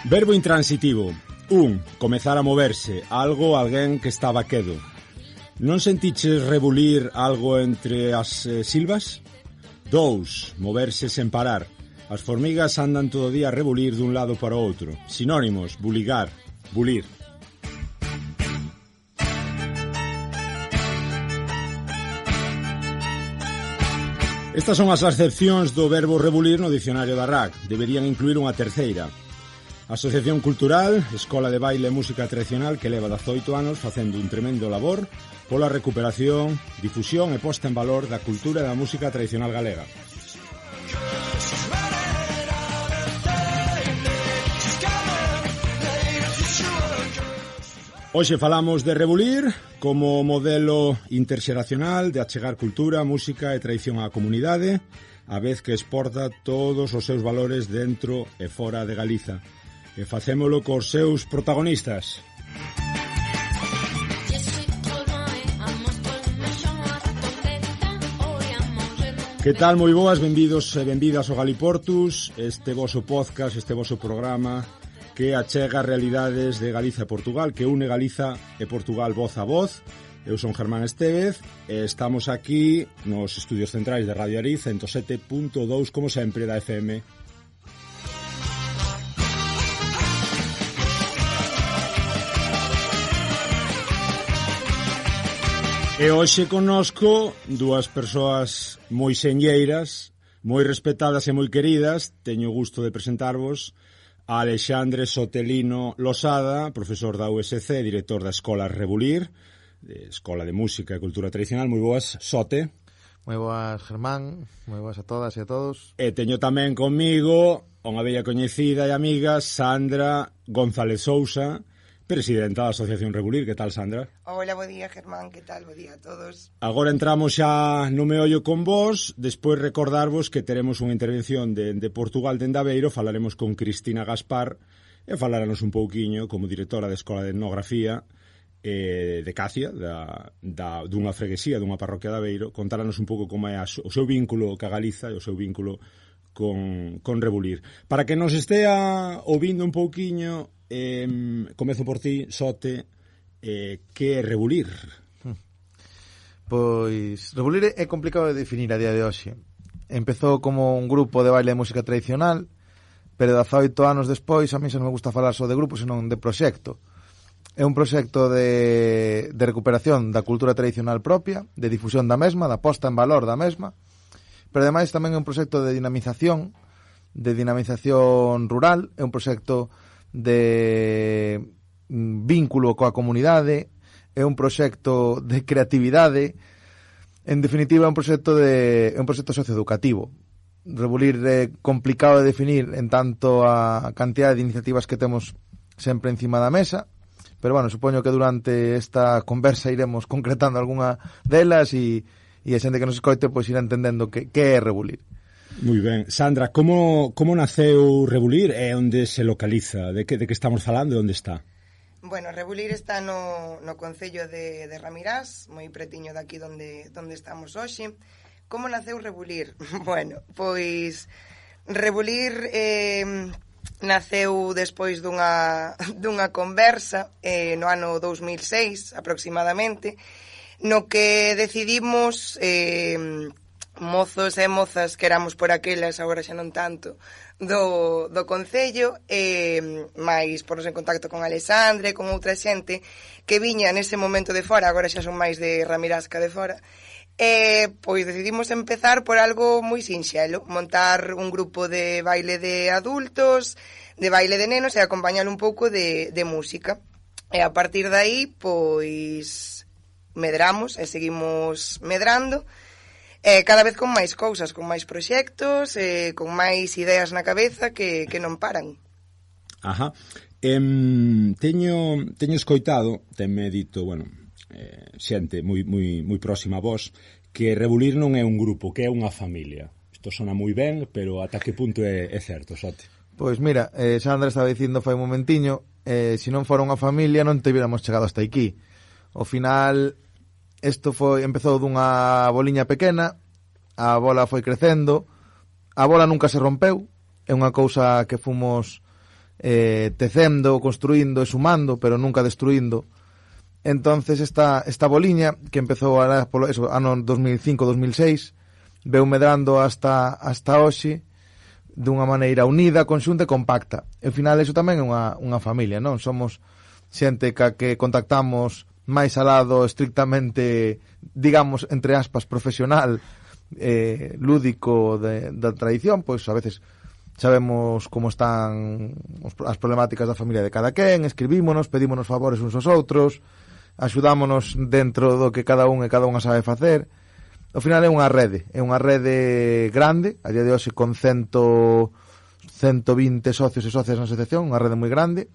Verbo intransitivo. 1. Comezar a moverse. Algo, alguén que estaba quedo. Non sentiches rebulir algo entre as silvas? 2. Moverse sen parar. As formigas andan todo o día a rebulir dun lado para o outro. Sinónimos: buligar, bulir. Estas son as acepcións do verbo rebulir no dicionario da RAC. Deberían incluir unha terceira. Asociación Cultural, Escola de Baile e Música Tradicional que leva 18 anos facendo un tremendo labor pola recuperación, difusión e posta en valor da cultura e da música tradicional galega. Hoxe falamos de rebulir como modelo interxeracional de achegar cultura, música e tradición á comunidade, a vez que exporta todos os seus valores dentro e fora de Galiza. E facémolo cos seus protagonistas. Que tal, moi boas, benvidos e benvidas ao Galiportus, este voso podcast, este voso programa que achega realidades de Galiza e Portugal, que une Galiza e Portugal voz a voz. Eu son Germán Estévez e estamos aquí nos estudios centrais de Radio Ariz 107.2, como sempre, da FM. E hoxe connosco dúas persoas moi señeiras, moi respetadas e moi queridas. Teño o gusto de presentarvos a Alexandre Sotelino Losada, profesor da USC, director da Escola Rebulir, Escola de Música e Cultura Tradicional. Moi boas, Sote. Moi boas, Germán. Moi boas a todas e a todos. E teño tamén comigo unha bella coñecida e amiga, Sandra González Sousa, presidenta da Asociación Rebulir. Que tal, Sandra? Hola, bo día, Germán, que tal? Bo día a todos. Agora entramos xa no meollo con vos, despois recordarvos que teremos unha intervención de Portugal de Aveiro, falaremos con Cristina Gaspar, e falarnos un pouquiño como directora da Escola de Etnografía de Cacia, dunha freguesía, dunha parroquia de Aveiro, contarnos un pouco como é o seu vínculo ca Galiza e o seu vínculo con Rebulir. Para que nos estea ouvindo un pouquiño, comezo por ti, Sote, que é Rebulir? Pois, Rebulir é complicado de definir a día de hoxe. Empezou como un grupo de baile de música tradicional, pero 18 anos despois a mí xa non me gusta falar só de grupo, senón de proxecto. É un proxecto de recuperación da cultura tradicional propia, de difusión da mesma, da posta en valor da mesma, pero ademais tamén é un proxecto de dinamización rural, é un proxecto de vínculo coa comunidade, é un proxecto de creatividade, en definitiva é un proxecto socioeducativo. Rebulir é complicado de definir en tanto a cantidad de iniciativas que temos sempre encima da mesa, pero bueno, supoño que durante esta conversa iremos concretando algunha delas e a xente que nos escoite pois irá entendendo que é Rebulir. Moi ben. Sandra, como naceu Rebulir e onde se localiza? De que estamos falando e onde está? Bueno, Rebulir está no concello de Ramirás, moi pretiño daqui donde estamos hoxe. Como naceu Rebulir? Bueno, pois Rebulir naceu despois dunha conversa no ano 2006 aproximadamente, no que decidimos mozos e mozas que éramos por aquelas, agora xa non tanto, do concello, máis pornos en contacto con Alexandre, con outra xente que viña nese momento de fora, agora xa son máis de Ramirasca de fora, pois decidimos empezar por algo moi sinxelo, montar un grupo de baile de adultos, de baile de nenos e acompañar un pouco de música. E a partir de aí, pois, medramos e seguimos medrando, cada vez con máis cousas, con máis proxectos, con máis ideas na cabeza que non paran. Ajá. Teño escoitado, tenme dito, bueno, xente moi próxima a vos, que Rebulir non é un grupo, que é unha familia. Isto sona moi ben, pero ata que punto é certo, Sote? Pois mira, Sandra estaba dicindo fai un momentiño, se non fora unha familia non te hubiéramos chegado hasta aquí. Ao final, isto empezou dunha boliña pequena, a bola foi crecendo, a bola nunca se rompeu, é unha cousa que fomos tecendo, construindo e sumando, pero nunca destruindo. Entonces esta boliña que empezou polo eso, ano 2005-2006 veu medrando hasta hoxe dunha maneira unida, conxunta e compacta. E ao final iso tamén é unha familia, non? Somos xente que contactamos máis al lado estrictamente, digamos, entre aspas, profesional, lúdico da tradición, pois a veces sabemos como están as problemáticas da familia de cada quen, escribímonos, pedímonos favores uns aos outros, axudámonos dentro do que cada un sabe facer. Ao final é unha rede grande, a día de hoxe con 120 socios e socias na asociación, unha rede moi grande,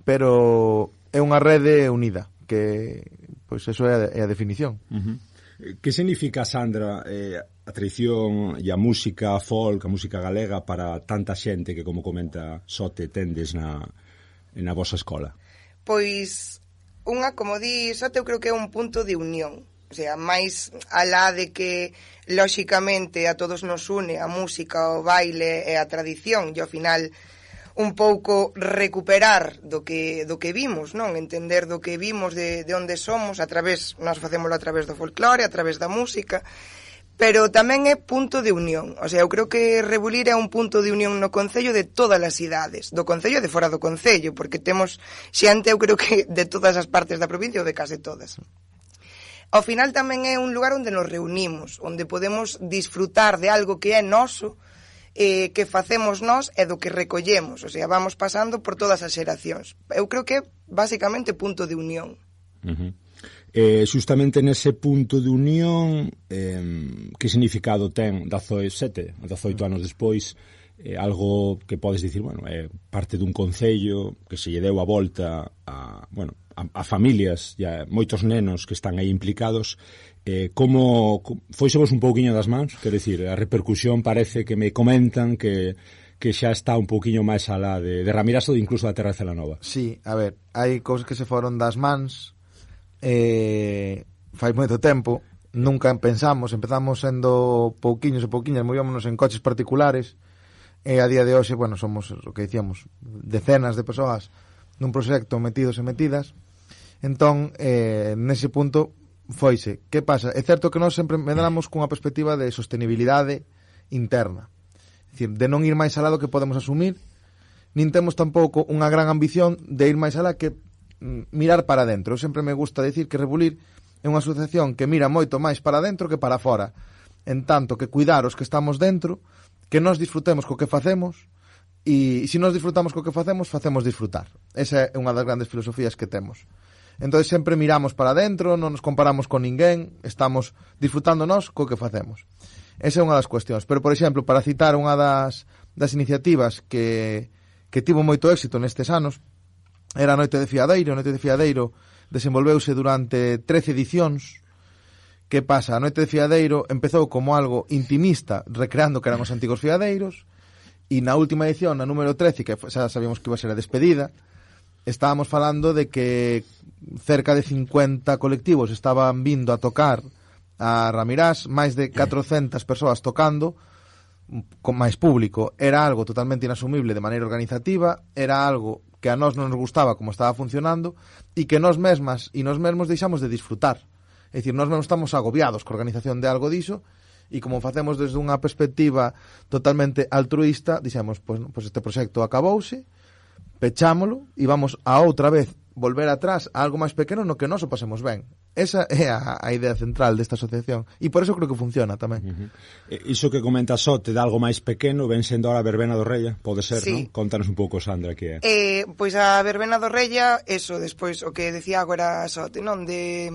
pero é unha rede unida, que pois eso é a definición. Que significa, Sandra, a tradición e a música folk, a música galega para tanta xente que, como comenta Sote, tendes na vosa escola? Pois, como di Sote, eu creo que é un punto de unión. O sea, máis alá de que, lóxicamente, a todos nos une a música, o baile e a tradición, e ao final un pouco recuperar do que vimos, non? Entender do que vimos, de onde somos, nós facémoslo a través do folclore, a través da música, pero tamén é punto de unión. O sea, eu creo que Rebulir é un punto de unión no Concello de todas as idades, do Concello e de fora do Concello, porque temos xente, eu creo que de todas as partes da provincia ou de case todas. Ao final tamén é un lugar onde nos reunimos, onde podemos disfrutar de algo que é noso, que facemos nós e do que recollemos. O sea, vamos pasando por todas as xeracións. Eu creo que é basicamente punto de unión. Justamente nese punto de unión, que significado ten 18 anos despois, algo que podes dicir, bueno, é parte dun concello que se lle deu a volta a familias e a moitos nenos que están aí implicados. Como foisevos un pouquiño das mans? Quero dicir, a repercusión parece que me comentan que xa está un pouquiño máis alá de Ramirás ou incluso da Terra de Celanova. Sí, a ver, hai cousas que se foron das mans fai moito tempo, nunca empezamos sendo pouquiños e pouquiñas, movíamonos en coches particulares, e a día de hoxe, bueno, somos o que dicíamos, decenas de persoas nun proxecto metidos e metidas. Entón, nese punto foise. Que pasa? É certo que nós sempre medramos cunha perspectiva de sostenibilidade interna, é dicir, de non ir máis alá do que podemos asumir, nin temos tampouco unha gran ambición de ir máis alá que mirar para dentro. Eu sempre me gusta decir que Rebulir é unha asociación que mira moito máis para dentro que para fora, en tanto que cuidar os que estamos dentro, que nós disfrutemos co que facemos, e se nós disfrutamos co que facemos disfrutar. Esa é unha das grandes filosofías que temos. Entón sempre miramos para dentro, non nos comparamos con ninguén, estamos disfrutando nós co que facemos. Esa é unha das cuestións. Pero, por exemplo, para citar unha das iniciativas que tivo moito éxito nestes anos, era a Noite de Fiadeiro. A Noite de Fiadeiro desenvolveuse durante 13 edicións. Que pasa? A Noite de Fiadeiro empezou como algo intimista, recreando que eran os antigos fiadeiros, e na última edición, na número 13, que xa sabíamos que iba a ser a despedida, estábamos falando de que cerca de 50 colectivos estaban vindo a tocar a Ramirás, máis de 400 persoas tocando, con máis público. Era algo totalmente inasumible de maneira organizativa, era algo que a nós non nos gustaba como estaba funcionando, e que nós mesmas e nós mesmos deixamos de disfrutar. É dicir, nós mesmos estamos agobiados coa organización de algo diso, e como facemos desde unha perspectiva totalmente altruista, dixemos, pois este proxecto acabouse, pechámolo e vamos a outra vez volver atrás a algo máis pequeno no que nós o pasemos ben. Esa é a idea central desta asociación, e por eso creo que funciona tamén. Iso que comenta Sote de algo máis pequeno, ven sendo ahora a Verbena do Reia, pode ser, sí. Non? Contanos un pouco, Sandra, que é. Pois a Verbena do Reia, eso, despois o que decía agora Sote, non? De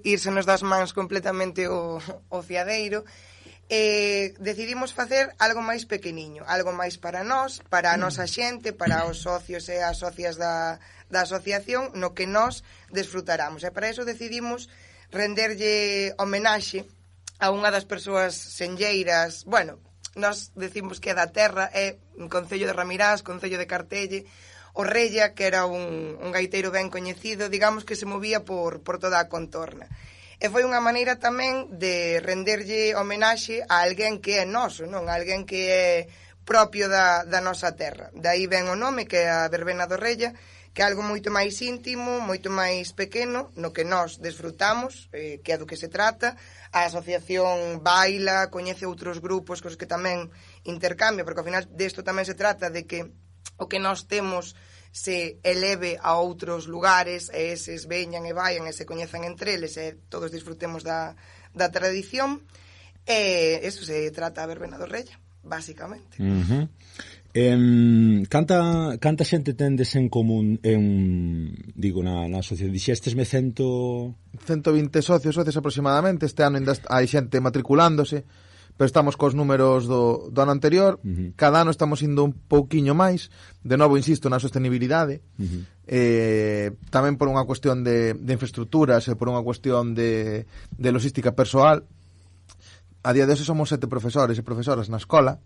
írsenos das mans completamente o fiadeiro, decidimos facer algo máis pequeniño, algo máis para nós, para a nosa xente, para os socios e as socias da asociación, no que nós desfrutaramos. E para iso decidimos renderlle homenaxe a unha das persoas senlleiras, bueno, nós decimos que é da terra, é un Concello de Ramirás, Concello de Cartelle, o Reia, que era un gaiteiro ben coñecido, digamos que se movía por toda a contorna. E foi unha maneira tamén de renderlle homenaxe a alguén que é noso, non? A alguén que é propio da nosa terra. Daí ven o nome, que é a verbena do Rella, que é algo moito máis íntimo, moito máis pequeno, no que nós desfrutamos, que é do que se trata. A asociación baila, coñece outros grupos cos que tamén intercambia, porque ao final desto tamén se trata de que o que nós temos se eleve a outros lugares, e eses veñan e vayan e se coñezan entre eles e todos disfrutemos da tradición. E eso se trata a verbena do Rella, basicamente. Canta xente tendes en común na asociación? Dixestesme 120 socios aproximadamente. Este ano ainda hai xente matriculándose, pero estamos cos números do ano anterior. Cada ano estamos indo un pouquiño máis, de novo insisto na sostenibilidade, tamén por unha cuestión de infraestructuras e por unha cuestión de logística persoal. A día de hoxe somos 7 profesores e profesoras na escola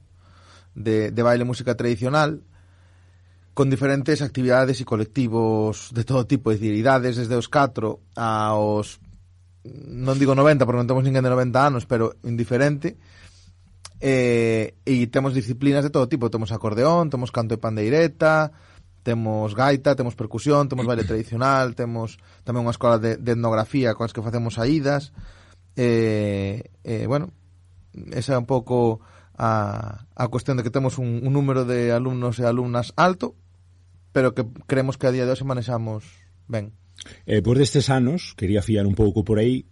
de baile e música tradicional, con diferentes actividades e colectivos de todo tipo, de idades desde os 4 aos, non digo 90 porque non temos ninguén de 90 anos, pero indiferente, e temos disciplinas de todo tipo. Temos acordeón, temos canto e pandeireta, temos gaita, temos percusión, temos baile tradicional, temos tamén unha escola de etnografía con as que facemos saídas. Bueno, esa é un pouco a cuestión de que temos un número de alumnos e alumnas alto, pero que creemos que a día de hoxe manexamos ben. Por destes anos, quería fiar un pouco por aí,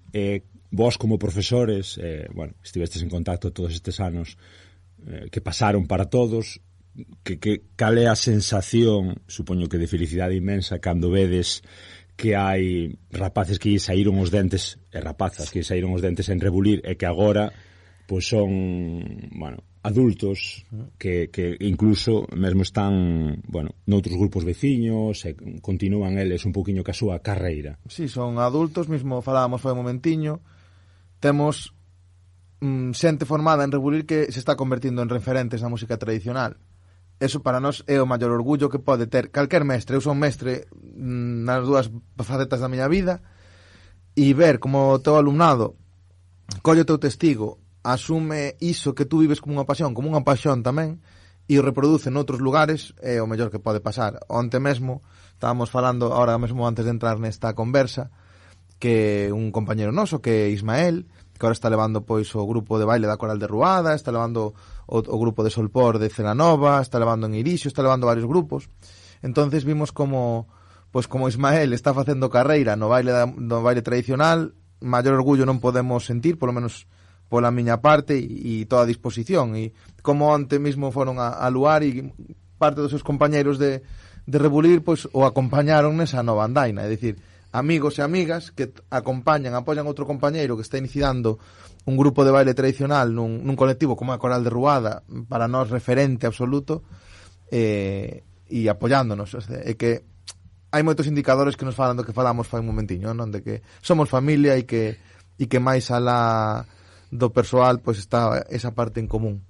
vos como profesores, estivestes en contacto todos estes anos que pasaron para todos, cal é a sensación, supoño que de felicidade inmensa, cando vedes que hai rapaces que lle saíron os dentes, e rapazas que lle saíron os dentes en Rebulir, e que agora pois son, adultos que incluso mesmo están, noutros grupos veciños e continúan eles un poquinho ca súa carreira. Sí, son adultos, mesmo falábamos fai un momentiño. Temos xente formada en Rebulir que se está convertindo en referentes na música tradicional. Eso para nós é o maior orgullo que pode ter calquer mestre. Eu son mestre nas dúas facetas da miña vida, e ver como o teu alumnado colle o teu testigo, asume iso que tú vives como unha pasión tamén, e o reproduce noutros lugares, é o mellor que pode pasar. Onte mesmo, estábamos falando, ahora mesmo antes de entrar nesta conversa, que un compañero noso, que é Ismael, que ahora está levando pois o grupo de baile da Coral de Ruada, está levando o grupo de Solpor de Celanova, está levando en Irixo, está levando varios grupos. Entonces vimos como Ismael está facendo carreira no baile tradicional. Maior orgullo non podemos sentir, polo menos pola miña parte, e toda a disposición. E como onte mesmo foron a Luar, e parte dos seus compañeiros de Rebulir pois o acompañaron nesa nova andaina, é dicir, amigos e amigas que apoian outro compañeiro que está iniciando un grupo de baile tradicional nun colectivo como a Coral de Ruada, para nós referente absoluto, e apoiándonos. É que hai moitos indicadores que nos falan do que falamos fai un momentiño, non? De que somos familia e que máis alá do persoal pois está esa parte en común.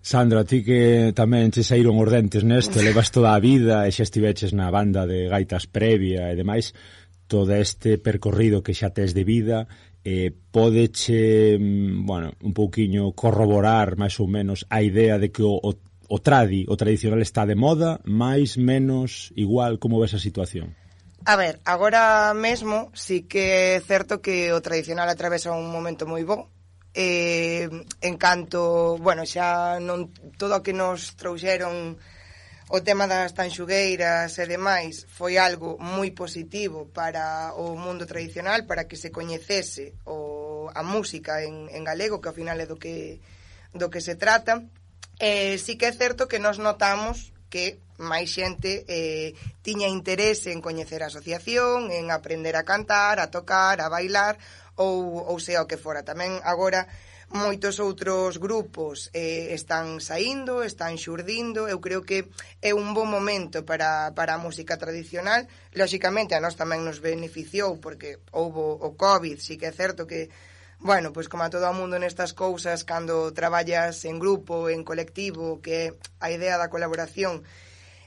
Sandra, ti que tamén che saíron os dentes nesto, levas toda a vida e xa estiveches na banda de gaitas previa e demais, todo este percorrido que xa tes de vida, pódeche, un pouquiño corroborar máis ou menos a idea de que o tradicional está de moda, máis, menos, igual, como ves a situación? A ver, agora mesmo sí que é certo que o tradicional atravesa un momento moi bo. En canto, xa non todo o que nos trouxeron o tema das tanxugueiras e demais foi algo moi positivo para o mundo tradicional, para que se coñecese a música en galego, que ao final é do que se trata. Sí que é certo que nos notamos que máis xente tiña interese en coñecer a asociación, en aprender a cantar, a tocar, a bailar, ou sea o que fora. Tamén agora moitos outros grupos están saindo, están xurdindo. Eu creo que é un bon momento para a música tradicional. Lóxicamente a nós tamén nos beneficiou porque houbo o COVID. Sí que é certo que, pois como a todo o mundo nestas cousas, cando traballas en grupo, en colectivo, que a idea da colaboración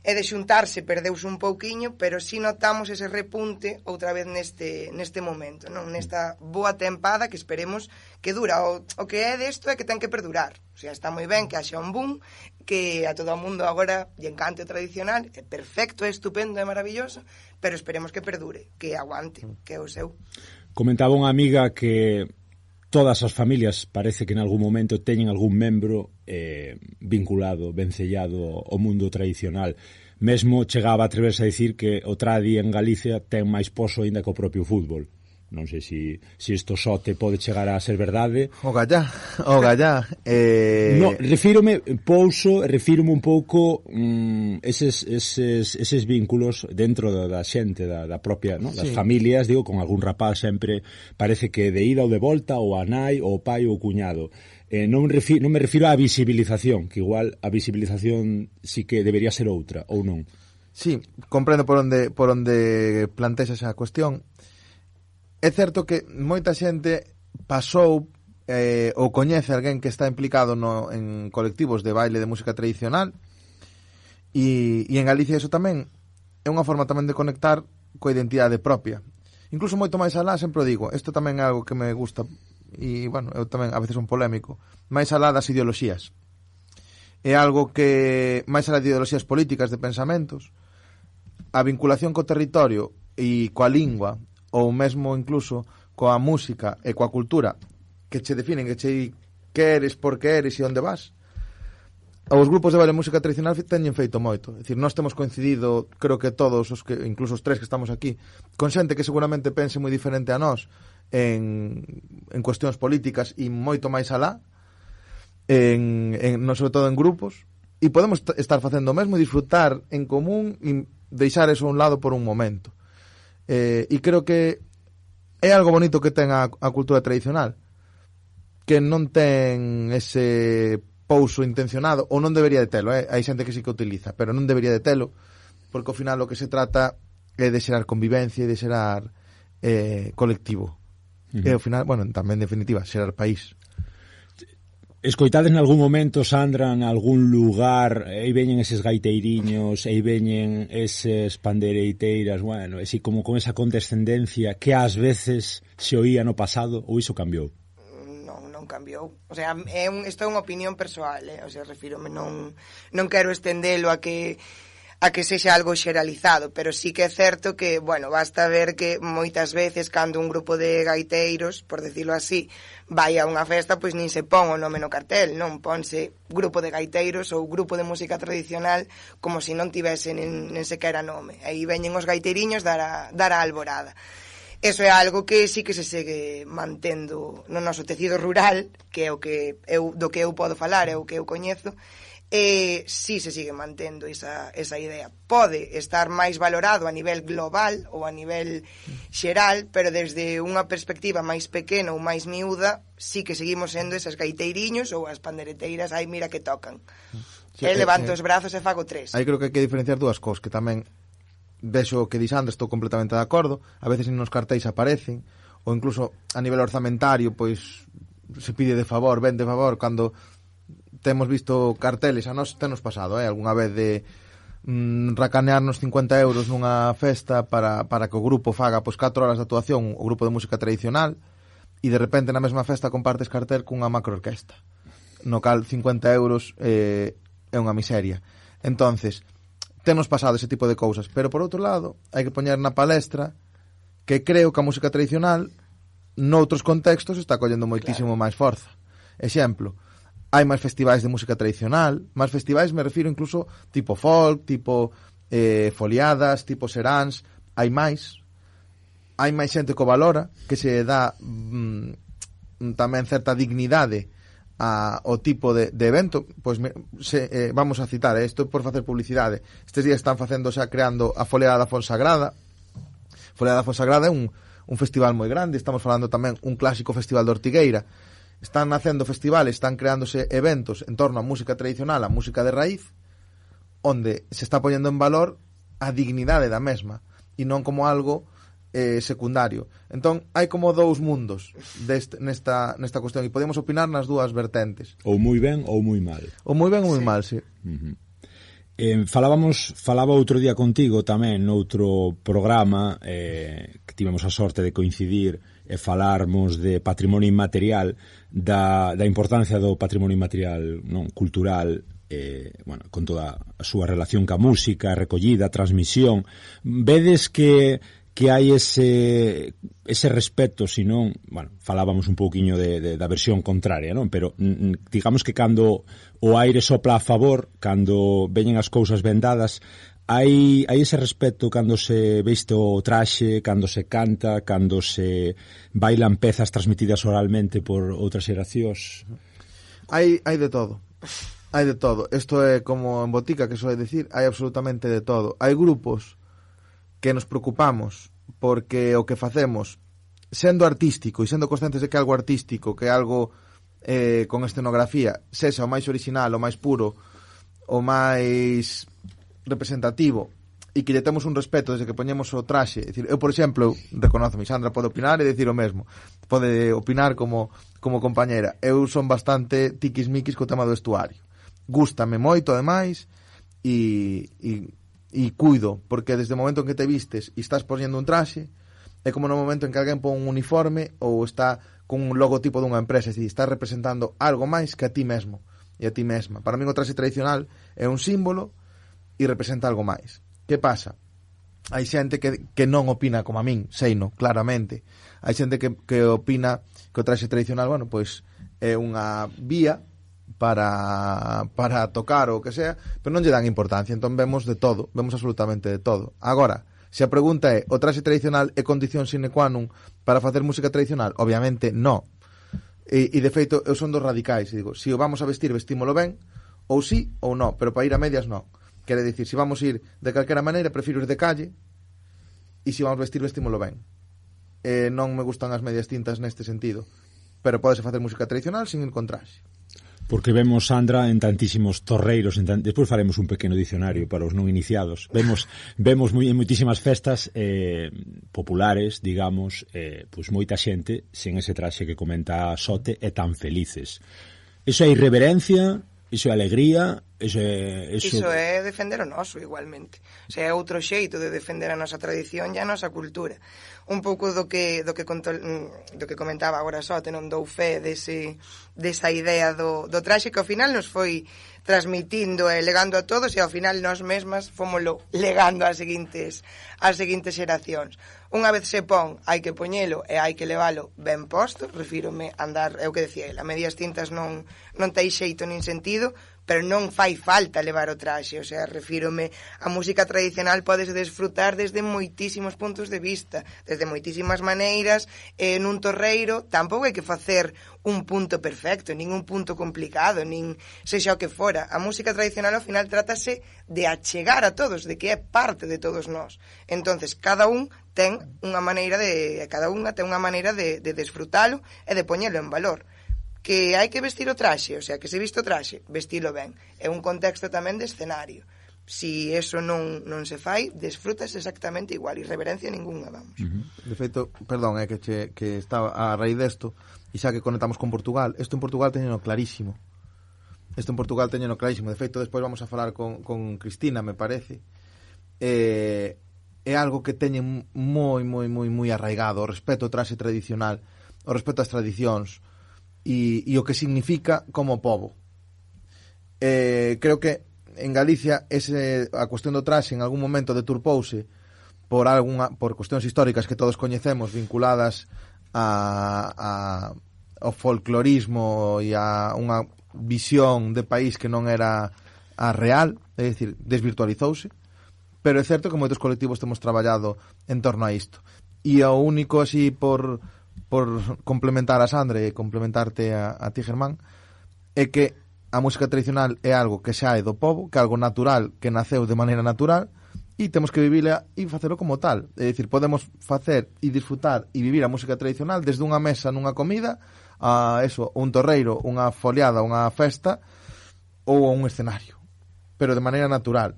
e de xuntarse perdeuse un pouquiño, pero si notamos ese repunte outra vez neste momento, non? Nesta boa tempada que esperemos que dura. O que é desto é que ten que perdurar. O sea, está moi ben que haxa un boom, que a todo o mundo agora lle encante o tradicional, é perfecto, é estupendo, é maravilloso, pero esperemos que perdure, que aguante, que é o seu. Comentaba unha amiga que todas as familias parece que en algún momento teñen algún membro vinculado, vencellado ao mundo tradicional. Mesmo chegaba a atreverse a dicir que o tradi en Galicia ten máis poso aínda que o propio fútbol. Non sei se isto só te pode chegar a ser verdade. O gallá. No, refírome un pouco eses vínculos dentro da xente, da propia, ¿no? Das familias, digo, con algún rapaz sempre parece que de ida ou de volta, ou a nai, ou o pai, ou o cuñado. Non me refiro á visibilización, que igual a visibilización sí que debería ser outra, ou non. Sí, comprendo por onde planteas esa cuestión. É certo que moita xente pasou ou coñece alguén que está implicado en colectivos de baile de música tradicional e en Galicia eso tamén é unha forma tamén de conectar coa identidade propia. Incluso moito máis alá, sempre o digo, isto tamén é algo que me gusta e, bueno, eu tamén a veces son polémico, máis alá das ideoloxías. É algo que, máis alá de ideoloxías políticas, de pensamentos, a vinculación co territorio e coa lingua, ou mesmo incluso coa música e coa cultura que che definen, que eres, por que eres e onde vas. Os grupos de baile música tradicional teñen feito moito. É dicir, nós temos coincidido, creo que todos os que, incluso os tres que estamos aquí, con xente que seguramente pense moi diferente a nós en cuestións políticas e moito máis alá, sobre todo en grupos, e podemos estar facendo o mesmo e disfrutar en común e deixar eso a un lado por un momento. E creo que é algo bonito que ten a cultura tradicional, que non ten ese pouso intencionado, ou non debería de telo, hai xente que sí que utiliza, pero non debería de telo, porque ao final o que se trata é de xerar convivencia e de xerar colectivo. E ao final, bueno, tamén en definitiva, xerar país. Escoitades en algún momento, Sandra, en algún lugar, aí veñen eses gaiteiriños, aí veñen eses pandereiteiras, bueno, así como con esa condescendencia que ás veces se oía no pasado, ou iso cambiou? Non cambiou. O sea, isto é unha opinión persoal, o sea, refírome, non quero estendelo a que sexa algo xeralizado, pero sí que é certo que, bueno, basta ver que moitas veces cando un grupo de gaiteiros, por decirlo así, vai a unha festa, pois nin se pon o nome no cartel, non ponse grupo de gaiteiros ou grupo de música tradicional como se non tivesen nen sequera nome. Aí veñen os gaiteiriños dar a alborada. Eso é algo que sí que se segue mantendo no noso tecido rural, que é do que eu podo falar, é o que eu coñezo. Sí se sigue mantendo esa idea. Pode estar máis valorado a nivel global ou a nivel xeral, pero desde unha perspectiva máis pequena ou máis miúda, sí que seguimos sendo esas gaiteiriños ou as pandereteiras, ai, mira que tocan. Sí, levanto os brazos e fago tres. Aí creo que hai que diferenciar dúas cosas, que tamén vexo que dixando, estou completamente de acordo, a veces nos cartéis aparecen, ou incluso a nivel orzamentario, pois se pide de favor, ven de favor, cando temos visto carteles, a nós tenos pasado, algunha vez de racanearnos 50 euros nunha festa para que o grupo faga pois 4 horas de actuación, o grupo de música tradicional, e de repente na mesma festa compartes cartel cunha macroorquesta, no cal 50 euros é unha miseria. Entonces, tenos pasado ese tipo de cousas, pero por outro lado, hai que poñer na palestra que creo que a música tradicional noutros contextos está collendo moitísimo máis forza. Exemplo, hai máis festivais de música tradicional, máis festivais me refiro incluso tipo folk, tipo foliadas, tipo seráns, hai máis xente que o valora, que se dá tamén certa dignidade ao tipo de evento. Pois vamos a citar, isto por facer publicidade, estes días están facendo xa creando a Foliada da Fonsagrada. Foliada da Fonsagrada é un festival moi grande, estamos falando tamén un clásico festival de Ortigueira. Están nacendo festivales, están creándose eventos en torno á música tradicional, á música de raíz, onde se está poñendo en valor a dignidade da mesma e non como algo secundario. Entón, hai como dous mundos nesta cuestión e podemos opinar nas dúas vertentes. Ou moi ben ou moi mal. Ou moi ben ou moi mal, sí. Falaba outro día contigo tamén noutro programa que tivemos a sorte de coincidir e falarmos de patrimonio inmaterial, da importancia do patrimonio inmaterial, non, cultural, bueno, con toda a súa relación ca música, recollida, transmisión. Vedes que hai ese respeto, senón, bueno, falábamos un pouquiño da versión contraria, non? Pero digamos que cando o aire sopla a favor, cando veñen as cousas vendadas, hai ese respeto cando se viste o traxe, cando se canta, cando se bailan pezas transmitidas oralmente por outras xeracións. Hai de todo. Hai de todo. Isto é como en botica, que soe decir, hai absolutamente de todo. Hai grupos que nos preocupamos porque o que facemos, sendo artístico e sendo conscientes de que é algo artístico, que é algo con escenografía, sexa o máis original, o máis puro, o máis representativo, e que lle temos un respeto desde que poñemos o traxe. É dicir, eu, por exemplo, reconozo, Sandra pode opinar e decir o mesmo, pode opinar como compañera. Eu son bastante tiquismiquis co tema do vestuario, gústame moito, ademais, e cuido, porque desde o momento en que te vistes e estás poñendo un traxe, é como no momento en que alguén pon un uniforme ou está con un logotipo dunha empresa, é dicir, está representando algo máis que a ti mesmo e a ti mesma. Para min o traxe tradicional é un símbolo e representa algo máis. Que pasa? Hai xente que non opina como a min, seino, claramente. Hai xente que opina que o traxe tradicional, bueno, pois é unha vía para tocar ou o que sea, pero non lle dan importancia. Entón vemos de todo, vemos absolutamente de todo. Agora, se a pregunta é, o traxe tradicional é condición sine qua non para facer música tradicional? Obviamente, no. E de feito, eu son dos radicais. Digo, se o vamos a vestir, vestímolo ben, ou sí ou no, pero para ir a medias, no. Quere dicir, se vamos ir de calquera maneira, prefiro ir de calle, e se vamos vestir, vestímolo ben. Non me gustan as medias tintas neste sentido, pero podese facer música tradicional sin ir con traxe. Porque vemos, Sandra, en tantísimos torreiros, despois faremos un pequeno dicionario para os non iniciados, vemos en moitísimas festas populares, digamos, pois moita xente sen ese traxe que comenta Sote e tan felices. Iso é irreverencia, iso é alegría, iso é defender o noso igualmente. O sea, é outro xeito de defender a nosa tradición e a nosa cultura. Un pouco do que comentaba agora Sote, non dou fe desa idea do traxe que ao final nos foi transmitindo e legando a todos, e ao final nós mesmas fomoslo legando ás seguintes xeracións. Unha vez se pon, hai que poñelo e hai que levalo ben posto. Refírome a andar, é o que decía ele, a medias tintas non ten xeito nin sentido, pero non fai falta levar o traxe. O sea, refírome a música tradicional podes desfrutar desde moitísimos puntos de vista, desde moitísimas maneiras. Nun torreiro tampouco hai que facer un punto perfecto, nin un punto complicado, nin sexa o que fora. A música tradicional ao final trátase de achegar a todos, de que é parte de todos nós. Entonces, cada unha ten unha maneira de desfrutalo e de poñelo en valor. Que hai que vestir o traxe, o sea, que se viste o traxe, vestilo ben. É un contexto tamén de escenario. Si eso non se fai, desfrutas exactamente igual, irreverencia ninguna, vamos. De feito, perdón, que estaba a raíz desto, e xa que conectamos con Portugal, isto en Portugal teñeno clarísimo. De feito, despois vamos a falar con Cristina, me parece. É algo que teñen moi arraigado, o respeto ao traxe tradicional, o respeto ás tradicións, e o que significa como pobo. Creo que en Galicia a cuestión do traxe en algún momento deturpouse por cuestións históricas que todos coñecemos, vinculadas ao folclorismo e a unha visión de país que non era a real, é dicir, desvirtualizouse, pero é certo que moitos colectivos temos traballado en torno a isto. E o único, así, por complementar a Sandra e complementarte a ti, Germán, é que a música tradicional é algo que xa é do pobo, que é algo natural, que naceu de maneira natural, e temos que vivila e facelo como tal. É dicir, podemos facer e disfrutar e vivir a música tradicional desde unha mesa nunha comida a un torreiro, unha foliada, unha festa ou a un escenario, pero de maneira natural.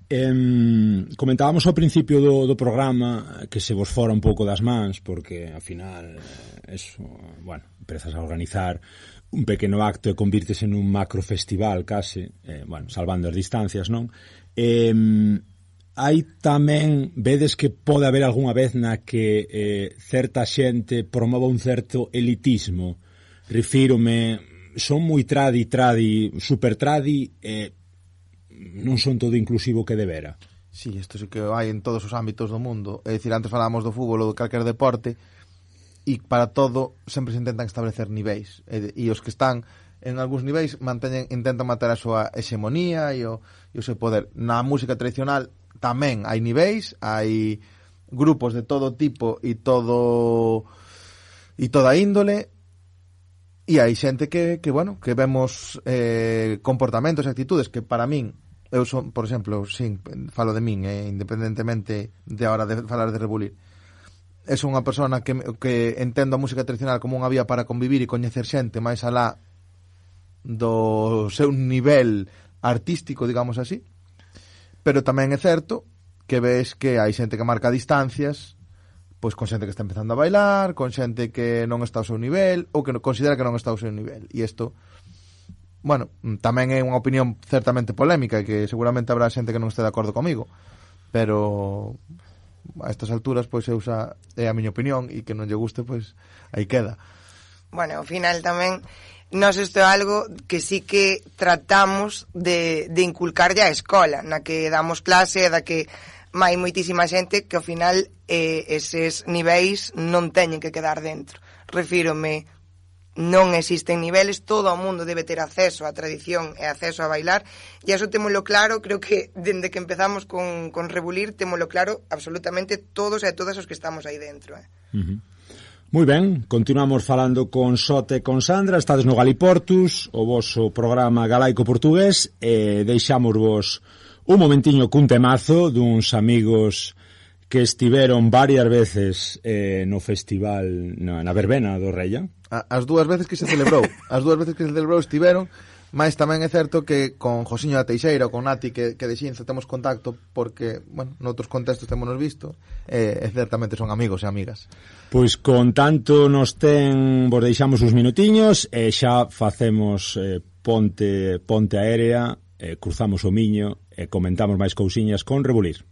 Comentábamos ao principio do programa que se vos fora un pouco das mans, porque ao final eso, bueno, empezas a organizar un pequeno acto e convírtese nun macro festival case, bueno, salvando as distancias, non? Hai tamén, vedes que pode haber algunha vez na que certa xente promova un certo elitismo. Refírome, son moi super tradi, non son todo inclusivo que debera. Sí, isto sí que hai en todos os ámbitos do mundo. É dicir, antes falábamos do fútbol ou do calquer deporte, e para todo sempre se intentan establecer niveis. E os que están en algúns niveis intentan manter a súa hexemonía e o seu poder. Na música tradicional tamén hai niveis, hai grupos de todo tipo e toda índole, e hai xente que vemos comportamentos e actitudes que para min, eu son, por exemplo, falo de min, independentemente de ahora de falar de Rebulir, é unha persona que entendo a música tradicional como unha vía para convivir e coñecer xente máis alá do seu nivel artístico, digamos así, pero tamén é certo que ves que hai xente que marca distancias, pois con xente que está empezando a bailar, con xente que non está ao seu nivel ou que considera que non está ao seu nivel, e isto, bueno, tamén é unha opinión certamente polémica e que seguramente habrá xente que non este de acordo comigo, pero a estas alturas pois é a miña opinión, e que non lle guste pois aí queda. Bueno, ao final tamén nós isto é algo que sí que tratamos de inculcar ya a escola, na que damos clase, da que hai moitísima xente que ao final eses niveis non teñen que quedar dentro. Refírome, non existen niveles, todo o mundo debe ter acceso á tradición e acceso a bailar, e iso témolo claro, creo que dende que empezamos con Rebulir témolo claro absolutamente todos e todas os que estamos aí dentro. Moi ben, continuamos falando con Sote e con Sandra, estades no Galiportus, o voso programa galaico portugués, e deixámosvos un momentiño cun temazo duns amigos que estiveron varias veces no festival, na verbena do Reia. As dúas veces que se celebrou estiveron, mas tamén é certo que con Josiño da Teixeira ou con Nati que de Xinza temos contacto porque, bueno, noutros contextos temonos visto, e certamente son amigos e amigas. Pois con tanto vos deixamos uns minutiños e xa facemos ponte aérea, cruzamos o Miño e comentamos máis cousiñas con Rebulir.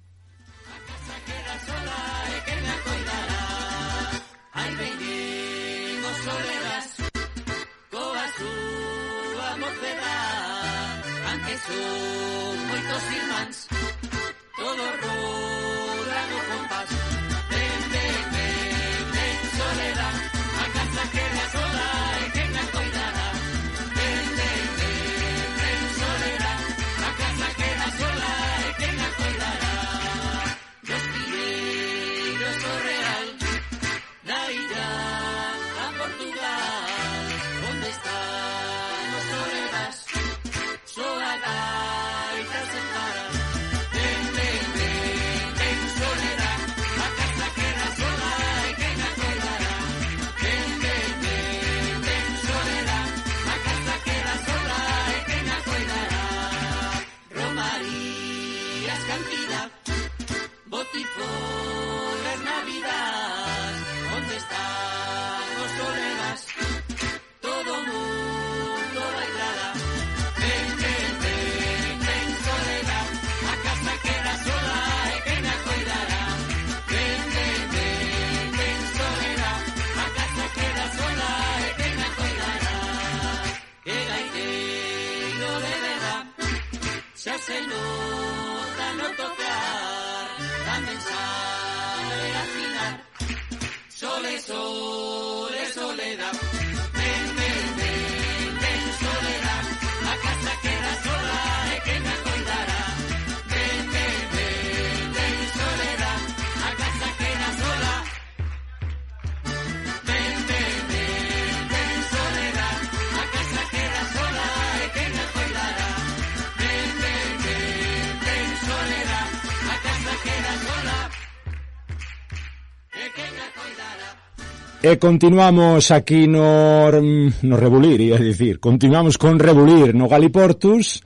E continuamos aquí no Rebulir, ia dicir, continuamos con Rebulir no Galiportus,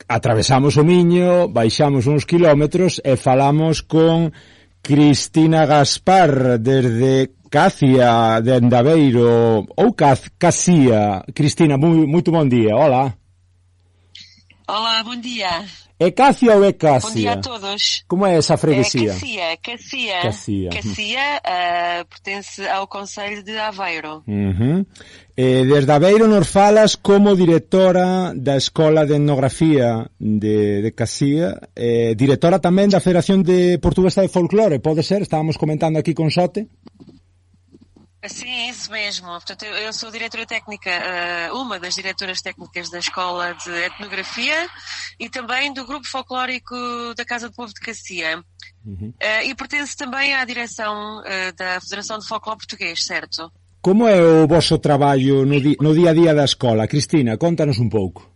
Atravesamos o Miño, baixamos uns kilómetros e falamos con Cristina Gaspar desde Cacia de Andaveiro ou Casía. Cristina, moito bon día, hola. Olá, bom dia. É Cacia ou é Cacia? Bom dia a todos. Como é essa freguesia? Cacia, pertence ao concello de Aveiro. Desde Aveiro nos falas como directora da Escola de Etnografía de Cacia, directora tamén da Federación de Portuguesa de Folclore, pode ser? Estábamos comentando aquí con Sote. Sim, isso mesmo. Portanto, eu sou diretora técnica, uma das diretoras técnicas da Escola de Etnografia e também do Grupo Folclórico da Casa do Povo de Cacia. E pertence também à direção da Federação de Folclore Português, certo? Como é o vosso traballo no día a día da escola? Cristina, contanos un pouco.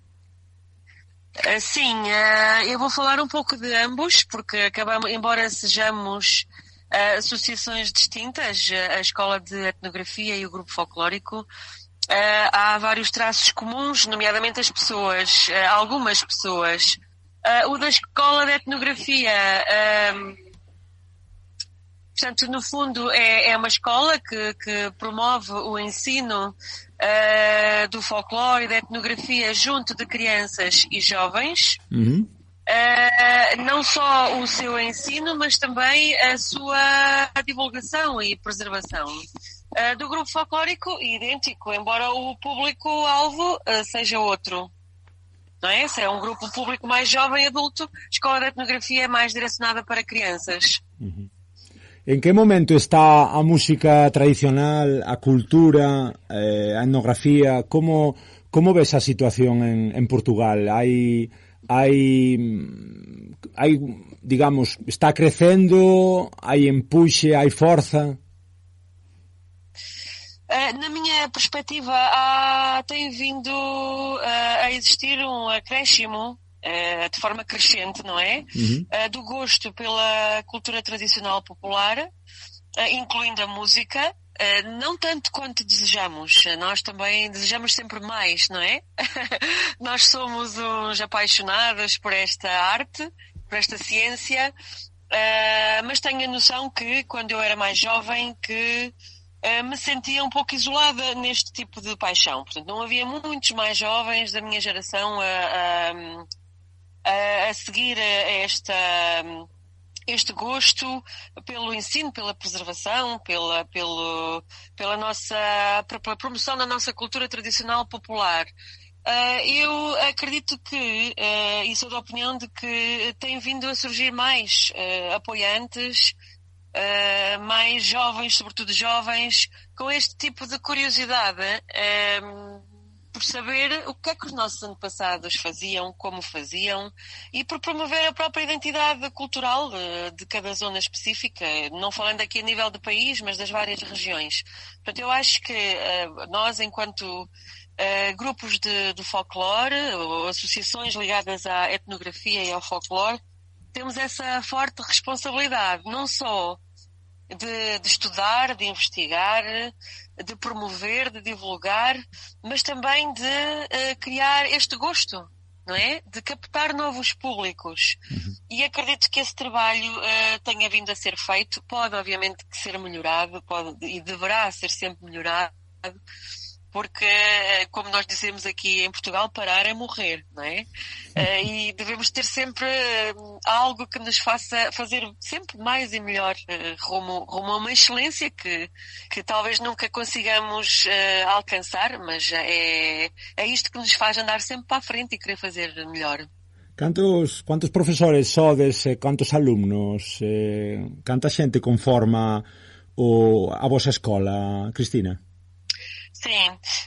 Sim, eu vou falar um pouco de ambos, porque acabamos, embora sejamos associações distintas, a Escola de Etnografia e o Grupo Folclórico, há vários traços comuns, nomeadamente as pessoas, algumas pessoas. O da Escola de Etnografia, portanto, no fundo, é uma escola que promove o ensino do folclore e da etnografia junto de crianças e jovens. Não só o seu ensino, mas também a sua divulgação e preservação. Do grupo folclórico, idêntico, embora o público-alvo seja outro. Não é? Se é um grupo público mais jovem, adulto, a Escola de Etnografia é mais direcionada para crianças. En que momento está a música tradicional, a cultura, a etnografía? Como ves a situación en Portugal? Hai, digamos, está crecendo, hai empuxe, hai forza? Na minha perspectiva, tem vindo a existir um acréscimo de forma crescente, não é? Do gosto pela cultura tradicional popular, incluindo a música, não tanto quanto desejamos. Nós também desejamos sempre mais, não é? Nós somos uns apaixonados por esta arte, por esta ciência, mas tenho a noção que, quando eu era mais jovem, que me sentia um pouco isolada neste tipo de paixão. Portanto, não havia muitos mais jovens da minha geração a seguir este gosto pelo ensino, pela preservação, pela promoção da nossa cultura tradicional popular. Eu acredito que, e sou da opinião de que tem vindo a surgir mais apoiantes, mais jovens, sobretudo jovens, com este tipo de curiosidade, por saber o que é que os nossos antepassados faziam, como faziam, e por promover a própria identidade cultural de cada zona específica, não falando aqui a nível do país, mas das várias regiões. Portanto, eu acho que nós, enquanto grupos de folclore, ou associações ligadas à etnografia e ao folclore, temos essa forte responsabilidade, não só de estudar, de investigar, de promover, de divulgar, mas também de criar este gosto, não é? De captar novos públicos. E acredito que esse trabalho tenha vindo a ser feito, pode obviamente ser melhorado, e deverá ser sempre melhorado, porque, como nós dizemos aqui em Portugal, parar é morrer, não é? E devemos ter sempre algo que nos faça fazer sempre mais e melhor rumo a uma excelência que talvez nunca consigamos alcançar, mas é isto que nos faz andar sempre para a frente e querer fazer melhor. Cantos profesores sodes, cantos alumnos, canta xente conforma a vosa escola, Cristina?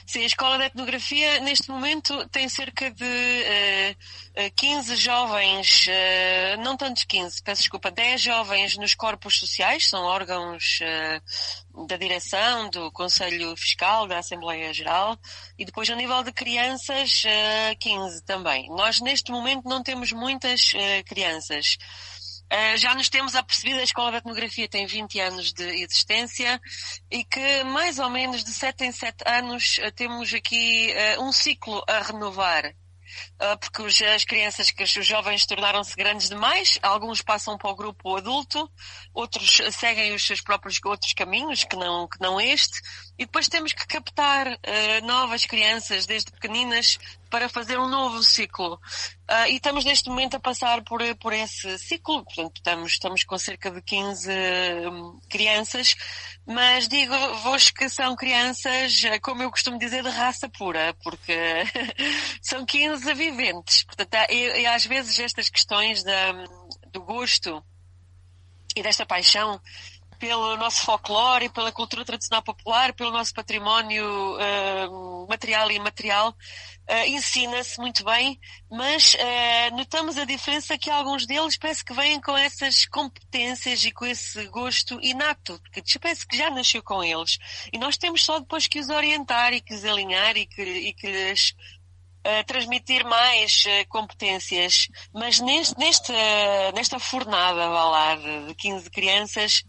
Sim, a Escola de Etnografia neste momento tem cerca de 15 jovens, não tantos 15, peço desculpa, 10 jovens nos corpos sociais, são órgãos da direção, do Conselho Fiscal, da Assembleia Geral, e depois a nível de crianças 15 também. Nós neste momento não temos muitas crianças. Já nos temos apercebido, a Escola de Etnografia tem 20 anos de existência e que mais ou menos de 7 em 7 anos temos aqui um ciclo a renovar. porque as crianças, os jovens tornaram-se grandes demais, alguns passam para o grupo adulto, outros seguem os seus próprios outros caminhos, que não este, e depois temos que captar novas crianças desde pequeninas para fazer um novo ciclo. E estamos neste momento a passar por esse ciclo, portanto estamos com cerca de 15 crianças, mas digo-vos que são crianças, como eu costumo dizer, de raça pura, porque são 15 viventes. Portanto, e às vezes estas questões do gosto e desta paixão pelo nosso folclore, pela cultura tradicional popular, pelo nosso património material e imaterial, ensina-se muito bem, mas notamos a diferença que alguns deles parece que vêm com essas competências e com esse gosto inato, porque parece que já nasceu com eles. E nós temos só depois que os orientar e que os alinhar e que lhes transmitir mais competências. Mas nesta fornada, vá lá, de 15 crianças,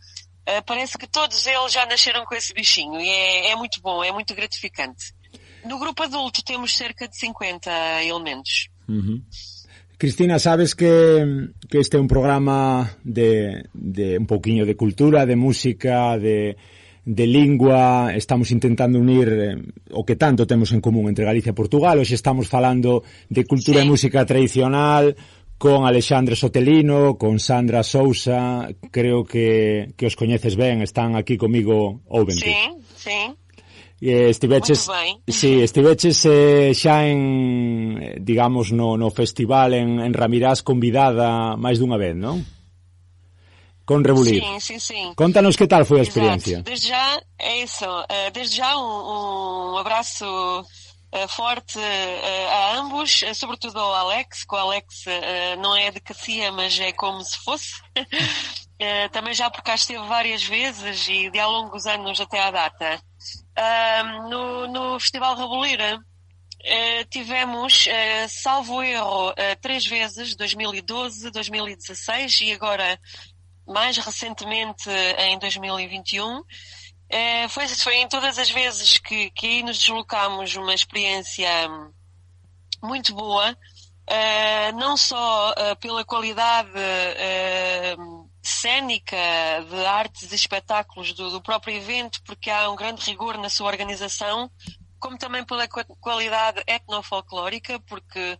parece que todos eles já nasceram com esse bichinho e é muito bom, é muito gratificante. No grupo adulto temos cerca de 50 elementos. Uhum. Cristina, sabes que este é un programa de un pouquiño de cultura, de música, de lingua. Estamos intentando unir o que tanto temos en común entre Galicia e Portugal. Hoxe estamos falando de cultura e música tradicional con Alexandre Sotelino, con Sandra Sousa. Creo que os coñeces ben, están aquí comigo ouvente. Sí. Estiveches xa en, digamos, no festival en Ramirás convidada máis dunha vez, non? Con Rebulir. Sim. Contanos que tal foi a experiencia. Exato. Desde já um abraço forte a ambos, sobretudo ao Alex, que o Alex não é de Cacia, mas é como se fosse. Também já por cá esteve várias vezes e de há longos anos até à data. No Festival Rebulir tivemos, salvo erro, 3 vezes, 2012, 2016 e agora mais recentemente em 2021. Foi em todas as vezes que aí nos deslocámos uma experiência muito boa, não só pela qualidade cénica de artes e espetáculos do próprio evento, porque há um grande rigor na sua organização, como também pela qualidade etnofolclórica, porque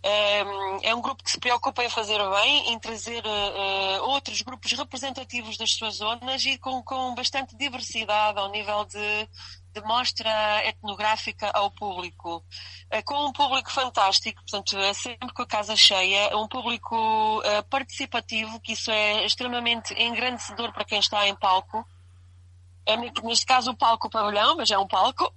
é um grupo que se preocupa em fazer bem, em trazer outros grupos representativos das suas zonas e com bastante diversidade ao nível de mostra etnográfica ao público. Com um público fantástico, portanto, sempre com a casa cheia, um público participativo, que isso é extremamente engrandecedor para quem está em palco. Neste caso o palco pavilhão, mas é um palco.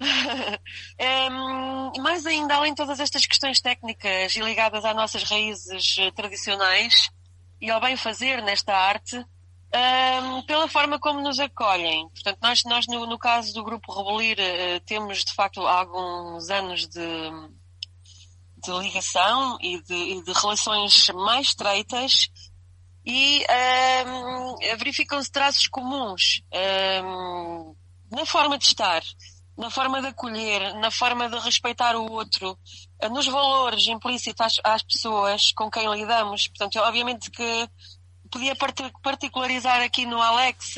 Mais ainda, além de todas estas questões técnicas e ligadas às nossas raízes tradicionais e ao bem fazer nesta arte, pela forma como nos acolhem. Portanto, nós no caso do Grupo Rebulir temos de facto alguns anos de ligação e de relações mais estreitas e verificam-se traços comuns na forma de estar, na forma de acolher, na forma de respeitar o outro, nos valores implícitos às pessoas com quem lidamos. Portanto, obviamente que podia particularizar aqui no Alex,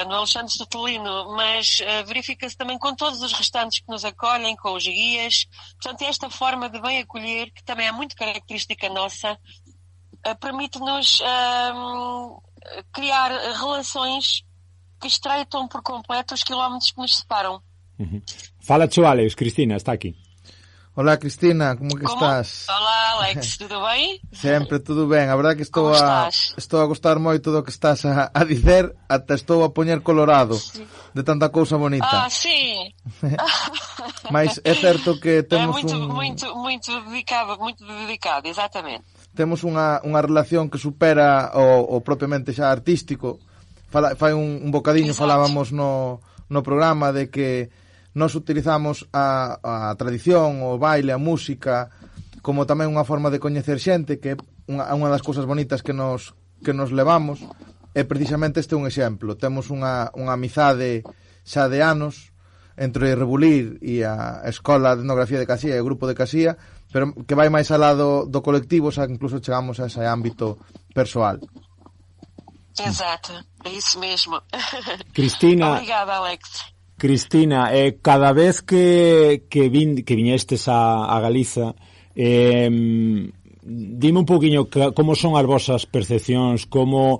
no Alexandre Sotelino, mas verifica-se também com todos os restantes que nos acolhem, com os guias. Portanto, esta forma de bem acolher, que também é muito característica nossa, permite-nos criar relações que estreitam por completo os quilómetros que nos separam. Uhum. Fala tu, Alex. Cristina está aquí. Hola, Cristina, como estás? Olá, Alex, tudo bem? Sempre tudo ben, a verdade que estou a gostar moito do que estás a dizer, ata estou a poñer colorado de tanta cousa bonita. Sí. Mas é certo que temos muito dedicado, exatamente. Temos unha relación que supera o propiamente xa artístico. Fai un bocadiño. Exacto. Falábamos no programa de que nós utilizamos a tradición, o baile, a música como tamén unha forma de coñecer xente, que é unha das cousas bonitas que nos levamos, e precisamente este é un exemplo. Temos unha amizade xa de anos entre Rebulir e a Escola de Etnografía de Casía e o Grupo de Casía, pero que vai máis alá do colectivo, xa que incluso chegamos a ese ámbito persoal. Exato, é isso mesmo. Cristina, obrigada, Alex. Cristina, cada vez que viñestes a Galiza, dime un poquinho como son as vosas percepcións, como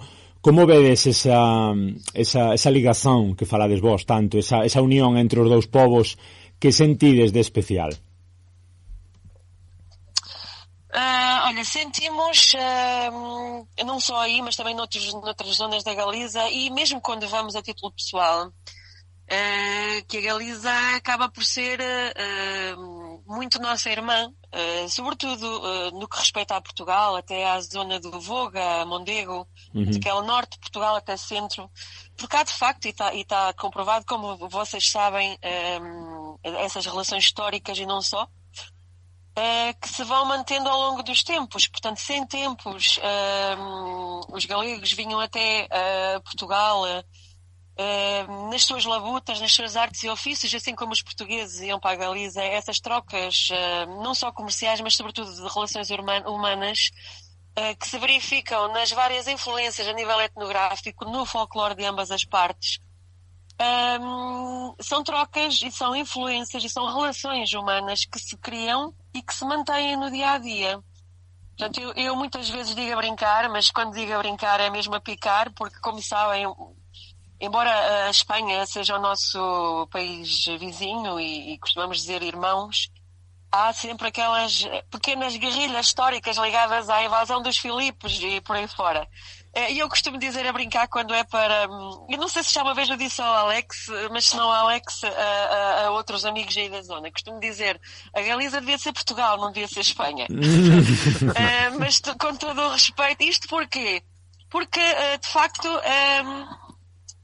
vedes esa ligazón que falades vos tanto, esa unión entre os dous povos que sentides de especial? Olha, sentimos não só aí, mas também noutras zonas da Galiza, e mesmo quando vamos a título pessoal, que a Galiza acaba por ser muito nossa irmã, sobretudo no que respeita a Portugal, até à zona do Voga, Mondego, daquele norte de Portugal até centro, porque há de facto, e está comprovado, como vocês sabem, essas relações históricas e não só, que se vão mantendo ao longo dos tempos. Portanto, sem tempos, os galegos vinham até Portugal nas suas labutas, nas suas artes e ofícios, assim como os portugueses iam para a Galiza. Essas trocas, não só comerciais, mas sobretudo de relações humanas, que se verificam nas várias influências a nível etnográfico, no folclore de ambas as partes. São trocas e são influências e são relações humanas que se criam e que se mantêm no dia-a-dia. Portanto, eu muitas vezes digo a brincar, mas quando digo a brincar é mesmo a picar, porque, como sabem, embora a Espanha seja o nosso país vizinho e costumamos dizer irmãos, há sempre aquelas pequenas guerrilhas históricas ligadas à invasão dos Filipos e por aí fora. E eu costumo dizer a brincar quando é para... Eu não sei se já uma vez eu disse ao Alex, mas se não ao Alex, a outros amigos aí da zona. Costumo dizer, a Galiza devia ser Portugal, não devia ser Espanha. Mas com todo o respeito. Isto porquê? Porque, de facto,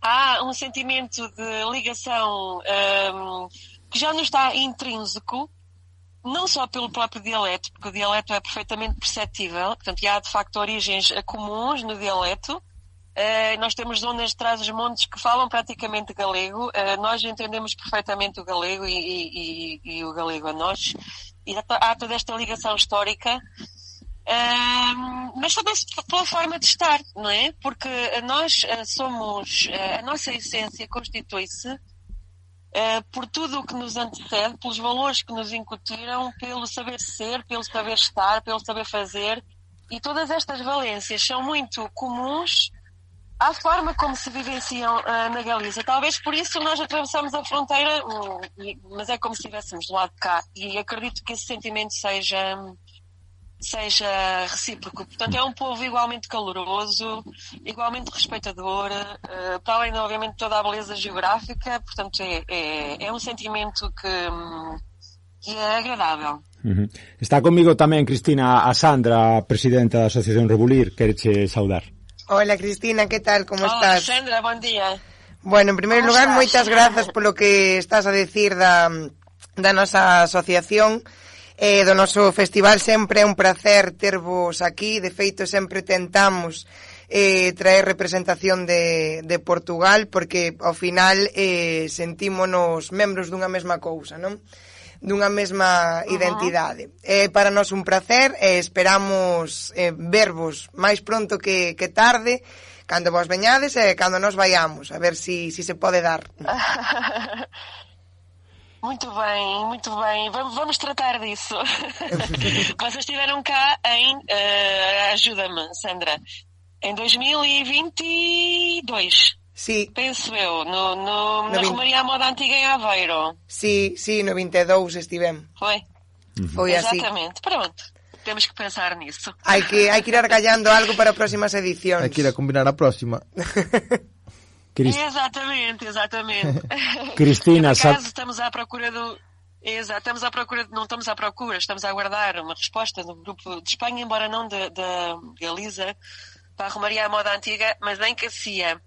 há um sentimento de ligação que já nos está intrínseco, não só pelo próprio dialeto, porque o dialeto é perfeitamente perceptível, portanto, há de facto origens comuns no dialeto. Nós temos zonas de Trás-os-Montes que falam praticamente galego, nós entendemos perfeitamente o galego e o galego a nós, e há toda esta ligação histórica, mas também pela forma de estar, não é? Porque nós somos, a nossa essência constitui-se por tudo o que nos antecede, pelos valores que nos incutiram, pelo saber ser, pelo saber estar, pelo saber fazer, e todas estas valências são muito comuns à forma como se vivenciam na Galiza. Talvez por isso nós atravessamos a fronteira, mas é como se estivéssemos do lado de cá, e acredito que esse sentimento seja recíproco. Portanto, é um povo igualmente caloroso, igualmente respeitador, para além de, obviamente, toda a beleza geográfica. Portanto, é um sentimento que é agradável. Está comigo tamén, Cristina, a Sandra, a presidenta da Asociación Rebulir, quereche saudar. Hola, Cristina, que tal, como estás? Sandra, bon día. Bueno, en primeiro lugar, moitas grazas polo que estás a decir da nosa asociación. Do noso festival. Sempre é un placer tervos aquí. De feito, sempre tentamos traer representación de Portugal, porque ao final sentímonos membros dunha mesma cousa, non? Dunha mesma identidade. Para nós un placer, esperamos vervos máis pronto que tarde, cando vos veñades e cando nos vayamos, a ver si se pode dar. Muito bem, muito bem. Vamos tratar disso. Vocês estiveram cá em... ajuda-me, Sandra. Em 2022. Sí. Penso eu. Na Romaria à Moda Antiga em Aveiro. Sí, no 22 estivemos. Foi? Foi así. Exatamente. Pronto. Temos que pensar nisso. Hai que ir argallando algo para próximas edicións. Hai que ir a combinar a próxima. Exatamente. Cristina, por acaso estamos à procura estamos à procura, estamos a aguardar uma resposta do grupo de Espanha, embora não da Galiza, para a Romaria à Moda Antiga, mas nem Cacia.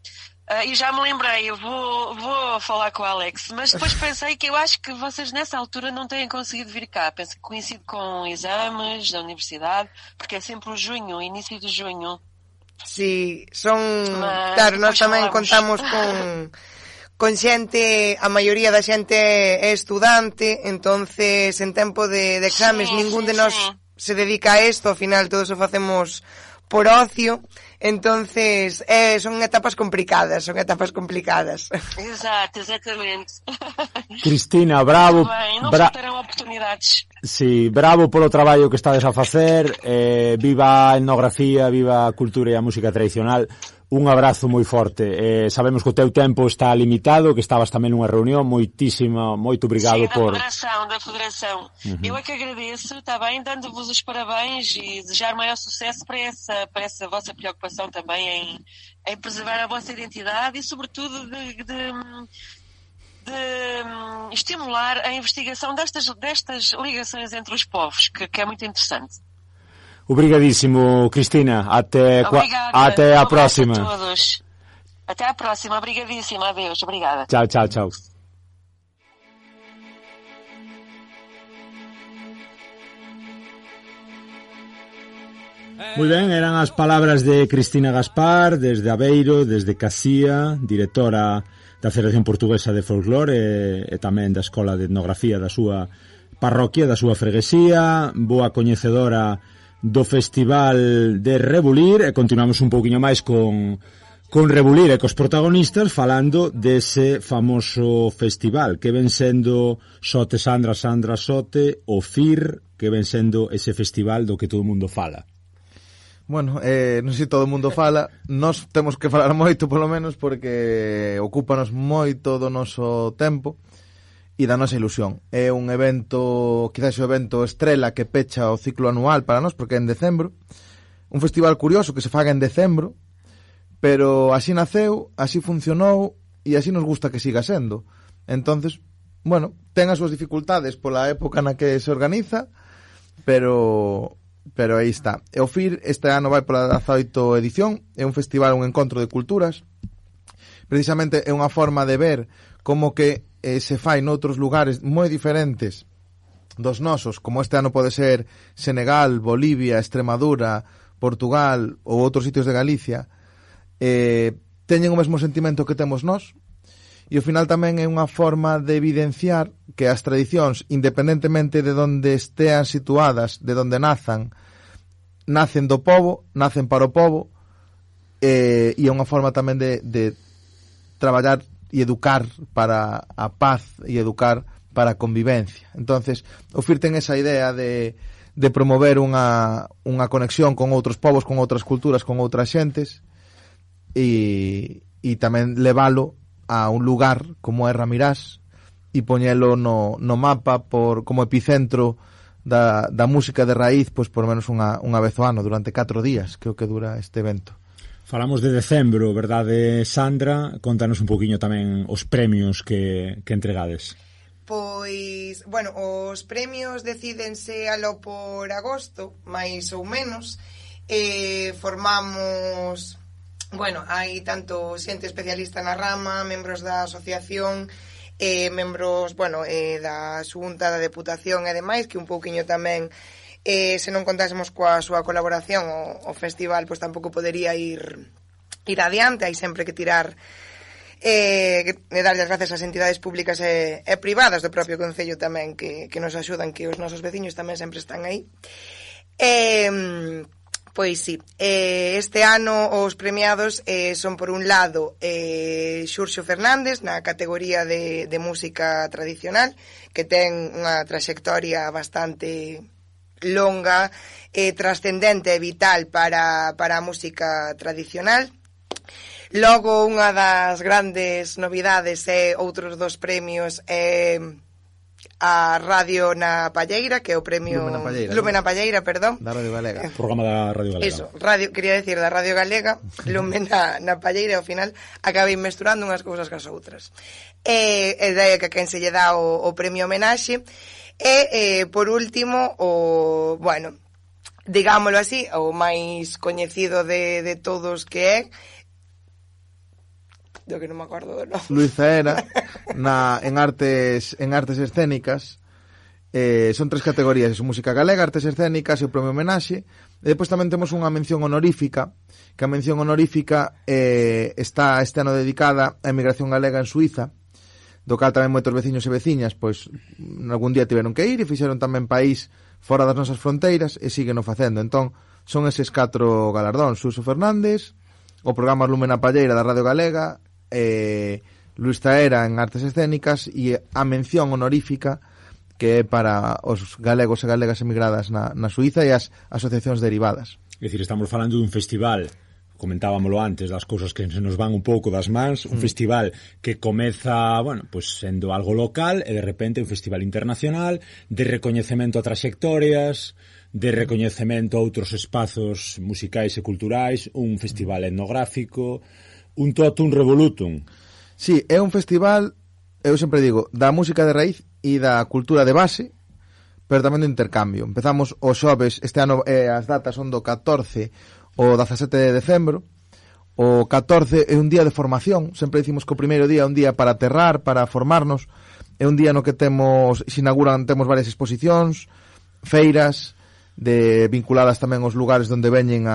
E já me lembrei, eu vou falar com o Alex, mas depois pensei que eu acho que vocês nessa altura não têm conseguido vir cá. Penso que coincide com exames da universidade, porque é sempre o início de junho. Sí, claro, nós tamén contamos con xente, a maioría da xente é estudante, entonces en tempo de exames ningún de nós se dedica a isto, ao final todos o facemos por ocio, entonces son etapas complicadas. Exato, exatamente. Cristina, bravo. Não faltarão oportunidades. Sí, bravo polo traballo que estades a facer, viva a etnografía, viva a cultura e a música tradicional. Un abrazo moi forte. Sabemos que o teu tempo está limitado, que estabas tamén nunha reunión. Moito obrigado por... da Federação. Eu é que agradeço, está bem, dando-vos os parabéns e desejar maior sucesso para essa vossa preocupação também em preservar a vossa identidade e, sobretudo, de estimular a investigação destas ligações entre os povos, que é muito interessante. Obrigadísimo, Cristina. Até a próxima. A todos. Até a próxima. Obrigadíssima. Adeus. Obrigada. Chao. Moi ben, eran as palabras de Cristina Gaspar desde Aveiro, desde Casía, directora da Federación Portuguesa de Folclore e tamén da Escola de Etnografía da súa parroquia, da súa freguesía, boa coñecedora do Festival de Rebulir, e continuamos un pouquiño máis con Rebulir e cos protagonistas falando dese famoso festival que ven sendo Sote Sandra Sote, o FIR, que ven sendo ese festival do que todo o mundo fala. Bueno, non sei se todo o mundo fala, nós temos que falar moito polo menos porque ocúpanos moito do noso tempo e da nosa ilusión. É un evento, quizás o evento estrela que pecha o ciclo anual para nós, porque é en decembro. Un festival curioso que se faga en decembro, pero así naceu, así funcionou e así nos gusta que siga sendo. Entonces, bueno, ten as súas dificultades pola época na que se organiza, pero aí está. E o FIR este ano vai pola 18ª edición, é un festival, un encontro de culturas. Precisamente é unha forma de ver como que se fai noutros lugares moi diferentes dos nosos, como este ano pode ser Senegal, Bolivia, Extremadura, Portugal ou outros sitios de Galicia, teñen o mesmo sentimento que temos nós, e ao final tamén é unha forma de evidenciar que as tradicións, independentemente de onde estean situadas, de onde nacen do povo, nacen para o povo, e é unha forma tamén de traballar e educar para a paz e educar para a convivencia. Entonces, o FIR ten esa idea de promover unha conexión con outros povos, con outras culturas, con outras xentes e tamén levalo a un lugar como é Ramirás e poñelo no mapa como epicentro da música de raíz, pois por menos unha vez ao ano, durante 4 días, que é o que dura este evento. Falamos de decembro, verdade, Sandra? Contanos un poquinho tamén os premios que entregades. Pois, bueno, os premios decídense alo por agosto, máis ou menos. Formamos, bueno, hai tanto xente especialista na rama, membros da asociación, membros, bueno, da Xunta, da Deputación e demais, que un pouquiño tamén, se non contásemos coa súa colaboración, o festival pois tampouco podería ir adiante, hai sempre que tirar darlle as gracias ás entidades públicas e privadas do propio Concello tamén que nos axudan, que os nosos veciños tamén sempre están aí. Pois sí, este ano os premiados son por un lado Xurxo Fernández na categoría de música tradicional, que ten unha traxectoria bastante longa, trascendente e vital para a música tradicional. Logo, unha das grandes novidades é outros dos premios a Radio na Palleira, que é o premio Lume na Palleira, perdón. Da Radio Galega. Programa da Radio Galega. Eso, quería decir da Radio Galega, Lume na Palleira, ao final acabei mesturando unhas cousas cas outras. E daí que a quen se lle dá o premio homenaxe. E, por último, bueno, digámoslo así, o máis coñecido de todos que é, do que non me acordo do nome. Luis Zaera, en artes escénicas, Son 3 categorías, música galega, artes escénicas e o premio homenaxe. E depois tamén temos unha mención honorífica, que a mención honorífica está este ano dedicada á emigración galega en Suiza, do cal tamén moitos veciños e veciñas pois algún día tiveron que ir e fixeron tamén país fora das nosas fronteiras e siguen o facendo. Entón, son eses 4 galardóns: Suso Fernández, o programa Lume na Palleira da Radio Galega, Luis Taera en artes escénicas e a mención honorífica que é para os galegos e galegas emigradas na Suiza e as asociacións derivadas. É dicir, estamos falando dun festival, comentábamolo antes, das cousas que se nos van un pouco das mans, un festival que comeza, bueno, pues sendo algo local e de repente un festival internacional de recoñecemento a trayectorias, de recoñecemento a outros espazos musicais e culturais, un festival etnográfico, un totum revolutum. Sí, é un festival, eu sempre digo, da música de raíz e da cultura de base, pero tamén do intercambio. Empezamos os xoves, este ano as datas son do 14 ao 17 de decembro. O 14 é un día de formación, sempre dicimos que o primeiro día é un día para aterrar, para formarnos, é un día no que temos varias exposicións, feiras, vinculadas tamén aos lugares onde veñen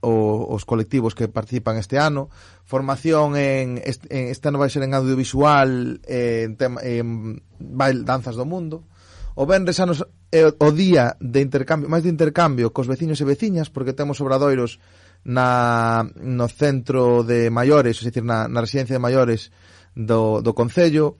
os colectivos que participan este ano, formación este ano vai ser en audiovisual, danzas do mundo. O venres anos é o día de intercambio, máis de intercambio cos veciños e veciñas, porque temos obradoiros no centro de maiores, é dicir, na residencia de maiores do concello,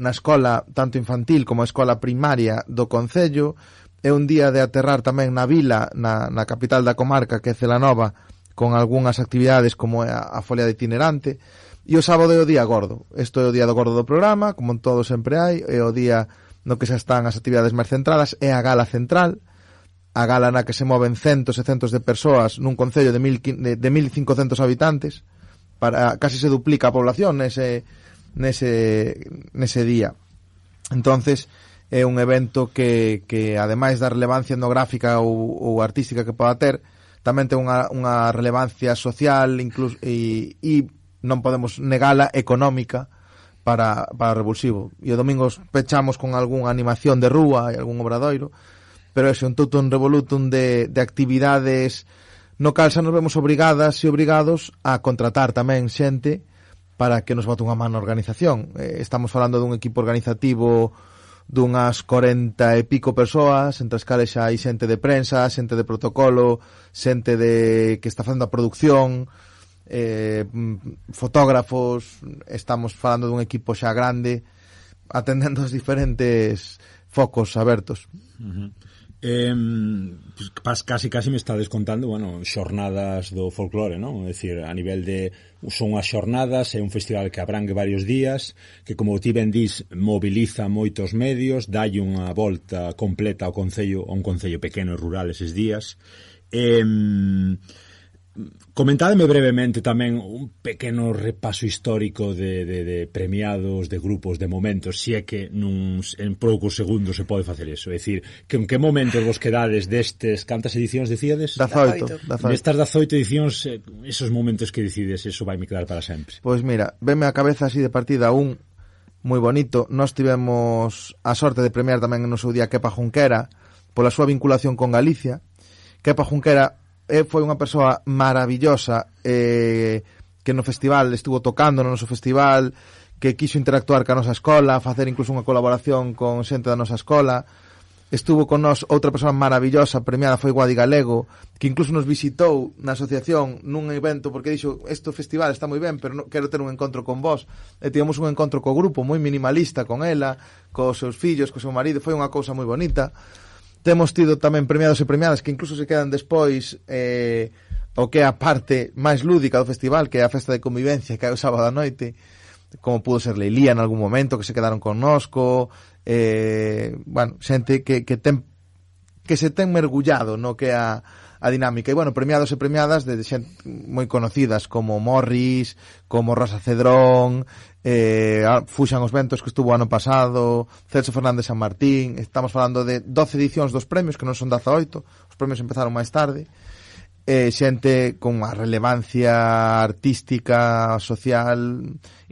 na escola tanto infantil como a escola primaria do concello. É un día de aterrar tamén na vila, na capital da comarca, que é Celanova, con algunhas actividades como a folia de itinerante. E o sábado é o día gordo. Isto é o día do gordo do programa, como en todo sempre hai, é o día no que xa están as actividades máis centradas, é a gala central, a gala na que se moven centos e centos de persoas nun concello de 1.500 habitantes, casi se duplica a población nese día. Entonces, é un evento que ademais da relevancia etnográfica ou artística que poda ter, tamén ten unha relevancia social incluso, e non podemos negala económica para revulsivo. E o domingo pechamos con algunha animación de rúa e algún obradoiro, pero é un totum revolutum de actividades no cal xa nos vemos obrigadas e obrigados a contratar tamén xente para que nos bote unha man na organización. Estamos falando dun equipo organizativo dunhas 40 e pico persoas, entre as cales xa hai xente de prensa, xente de protocolo, xente que está facendo a producción, fotógrafos. Estamos falando dun equipo xa grande, atendendo os diferentes focos abertos. Pues casi me está descontando, bueno, xornadas do folclore, non? É dicir, a nivel de son as xornadas, é un festival que abrangue varios días, que como ti ben dís, moviliza moitos medios, dalle unha volta completa ao concello, a un concello pequeno e rural eses días. Comentádeme brevemente tamén un pequeno repaso histórico de premiados, de grupos, de momentos, si é que en poucos segundos se pode facer eso. É dicir, que en que momentos vos quedades destes, cantas edicións dicíades? 18. Destas 18 edicións, esos momentos que decides, eso vai me quedar para sempre. Pois mira, venme a cabeza así de partida un moi bonito. Nós tivemos a sorte de premiar tamén no seu día Kepa Junquera pola súa vinculación con Galicia. Kepa Junquera foi unha persoa maravillosa que no festival estuvo tocando no noso festival, que quiso interactuar ca nosa escola, facer incluso unha colaboración con xente da nosa escola. Estuvo con nós outra persoa maravillosa premiada, foi Guadi Galego, que incluso nos visitou na asociación nun evento, porque dixo, este festival está moi ben, pero quero ter un encontro con vos. E tivemos un encontro co grupo moi minimalista con ela, cos seus fillos, co seu marido. Foi unha cousa moi bonita. Temos tido tamén premiados e premiadas que incluso se quedan despois o que é a parte máis lúdica do festival, que é a festa de convivencia que é o sábado a noite, como pudo ser Leilía en algún momento, que se quedaron connosco, bueno, xente que se ten mergullado no que é a dinámica. E bueno, premiados e premiadas de xente moi conocidas como Morris, como Rosa Cedrón, Fuxan os Ventos, que estuvo ano pasado, Celso Fernández San Martín. Estamos falando de 12 edicións dos premios, que non son 18, os premios empezaron máis tarde. Xente con unha relevancia artística, social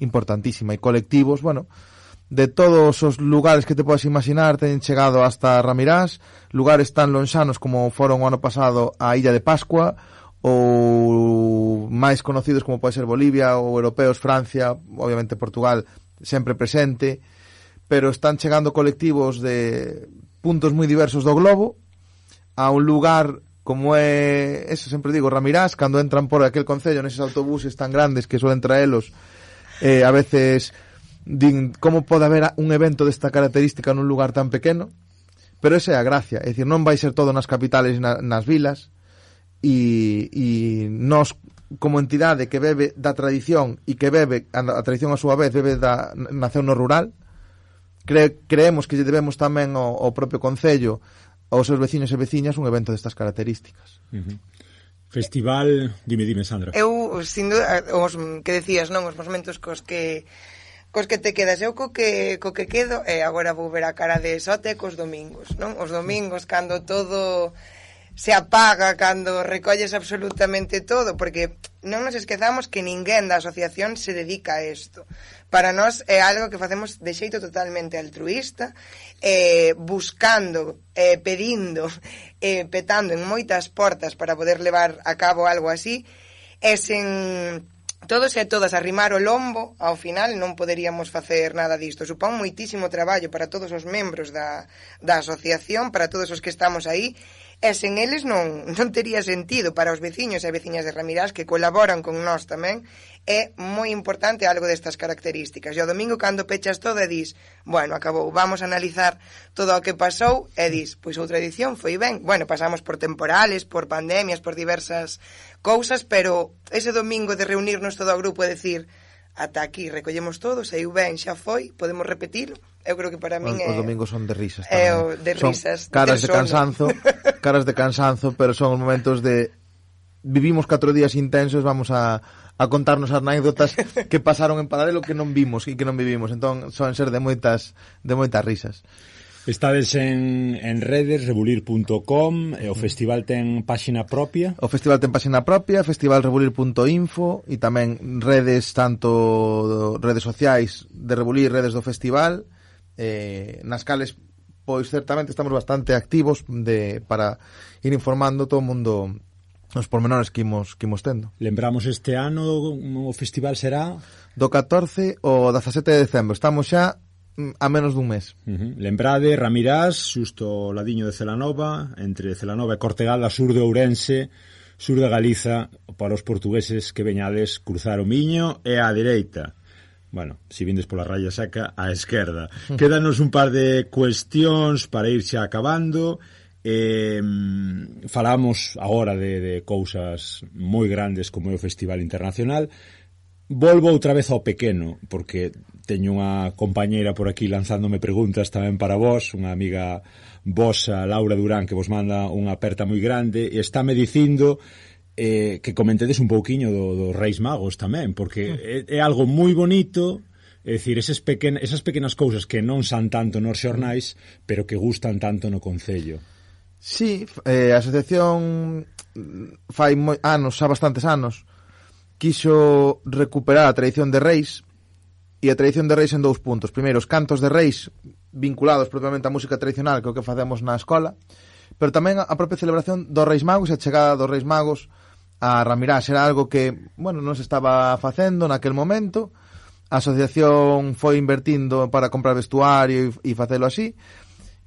importantísima, e colectivos, bueno, de todos os lugares que te podes imaginar, teñen chegado hasta Ramirás, lugares tan lonxanos como foron o ano pasado a Illa de Pascua, ou máis conocidos como pode ser Bolivia ou europeos, Francia, obviamente Portugal sempre presente, pero están chegando colectivos de puntos moi diversos do globo a un lugar como é, eso sempre digo, Ramirás, cando entran por aquel concello neses autobuses tan grandes que suelen traelos, a veces din como pode haber un evento desta característica nun lugar tan pequeno, pero esa é a gracia, é dicir, non vai ser todo nas capitales e nas vilas, e nós como entidade que bebe da tradición e que bebe a tradición a súa vez bebe da nación no rural, creemos que debemos tamén ao propio concello, aos seus veciños e veciñas, un evento destas características. Festival, dime Sandra. Eu, sin duda, os que decías, non, os momentos cos que te quedas, eu co que quedo, e agora vou ver a cara de Sote cos domingos, non? Os domingos, cando todo se apaga, cando recolles absolutamente todo, porque non nos esquezamos que ninguén da asociación se dedica a isto. Para nós é algo que facemos de xeito totalmente altruista, buscando, pedindo, petando en moitas portas para poder levar a cabo algo así, e sen todos e todas arrimar o lombo, ao final non poderíamos facer nada disto. Supón moitísimo traballo para todos os membros da asociación, para todos os que estamos aí, e sen eles non tería sentido. Para os veciños e veciñas de Ramirás que colaboran con nós tamén, é moi importante algo destas características. E o domingo, cando pechas todo e dis, bueno, acabou, vamos a analizar todo o que pasou, e dis, pois outra edición foi ben. Bueno, pasamos por temporales, por pandemias, por diversas cousas, pero ese domingo de reunirnos todo o grupo e decir, ata aquí, recollemos todo, saiu ben, xa foi, podemos repetilo. Eu creo que para min os domingos son de risas tamén. De risas, son caras de cansanzo, pero son os momentos de vivimos 4 días intensos, vamos a contarnos anécdotas que pasaron en paralelo que non vimos e que non vivimos, entón son ser de moitas risas. Estades en redes, rebulir.com, o festival ten páxina propia? O festival ten páxina propia, festivalrebulir.info, e tamén redes, tanto redes sociais de Rebulir, redes do festival, nas cales, pois certamente estamos bastante activos para ir informando todo o mundo os pormenores que imos tendo. Lembramos este ano o festival será? Do 14 ao 17 de decembro, estamos xa a menos dun mes. Lembrade, Ramirás, xusto ao ladiño de Celanova, entre Celanova e Cortegal, a sur de Ourense, sur de Galiza, para os portugueses que veñades cruzar o Miño e á dereita. Bueno, si vindes pola raya seca, á esquerda. Quédanos un par de cuestións para ir xa acabando. Falamos agora de cousas moi grandes como é o Festival Internacional. Volvo outra vez ao pequeno, porque teño unha compañeira por aquí lanzándome preguntas tamén para vos, unha amiga vosa, Laura Durán, que vos manda unha aperta moi grande, e estáme dicindo que comentedes un pouquiño dos Reis Magos tamén, porque é algo moi bonito, é dicir, esas pequenas cousas que non san tanto nos xornais, pero que gustan tanto no concello. Sí, a asociación fai xa bastantes anos, quiso recuperar a tradición de Reis, e a tradición de Reis en 2 puntos. Primeiro, os cantos de Reis vinculados propiamente á música tradicional, que é o que facemos na escola, pero tamén a propia celebración dos Reis Magos e a chegada dos Reis Magos a Ramirás. Era algo que, bueno, non se estaba facendo naquel momento. A asociación foi invertindo para comprar vestuario e facelo así.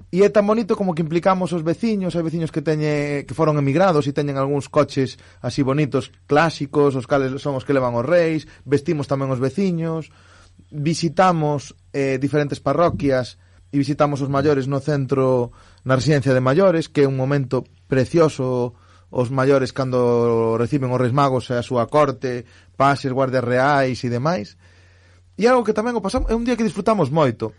E é tan bonito como que implicamos os veciños, hai veciños que foron emigrados e teñen algúns coches así bonitos, clásicos, os cales son os que levan os reis, vestimos tamén os veciños, visitamos diferentes parroquias e visitamos os maiores no centro, na residencia de maiores, que é un momento precioso, os maiores cando reciben os Reis Magos e a súa corte, pases, guardias reais e demais. E algo que tamén o pasamos, é un día que disfrutamos moito,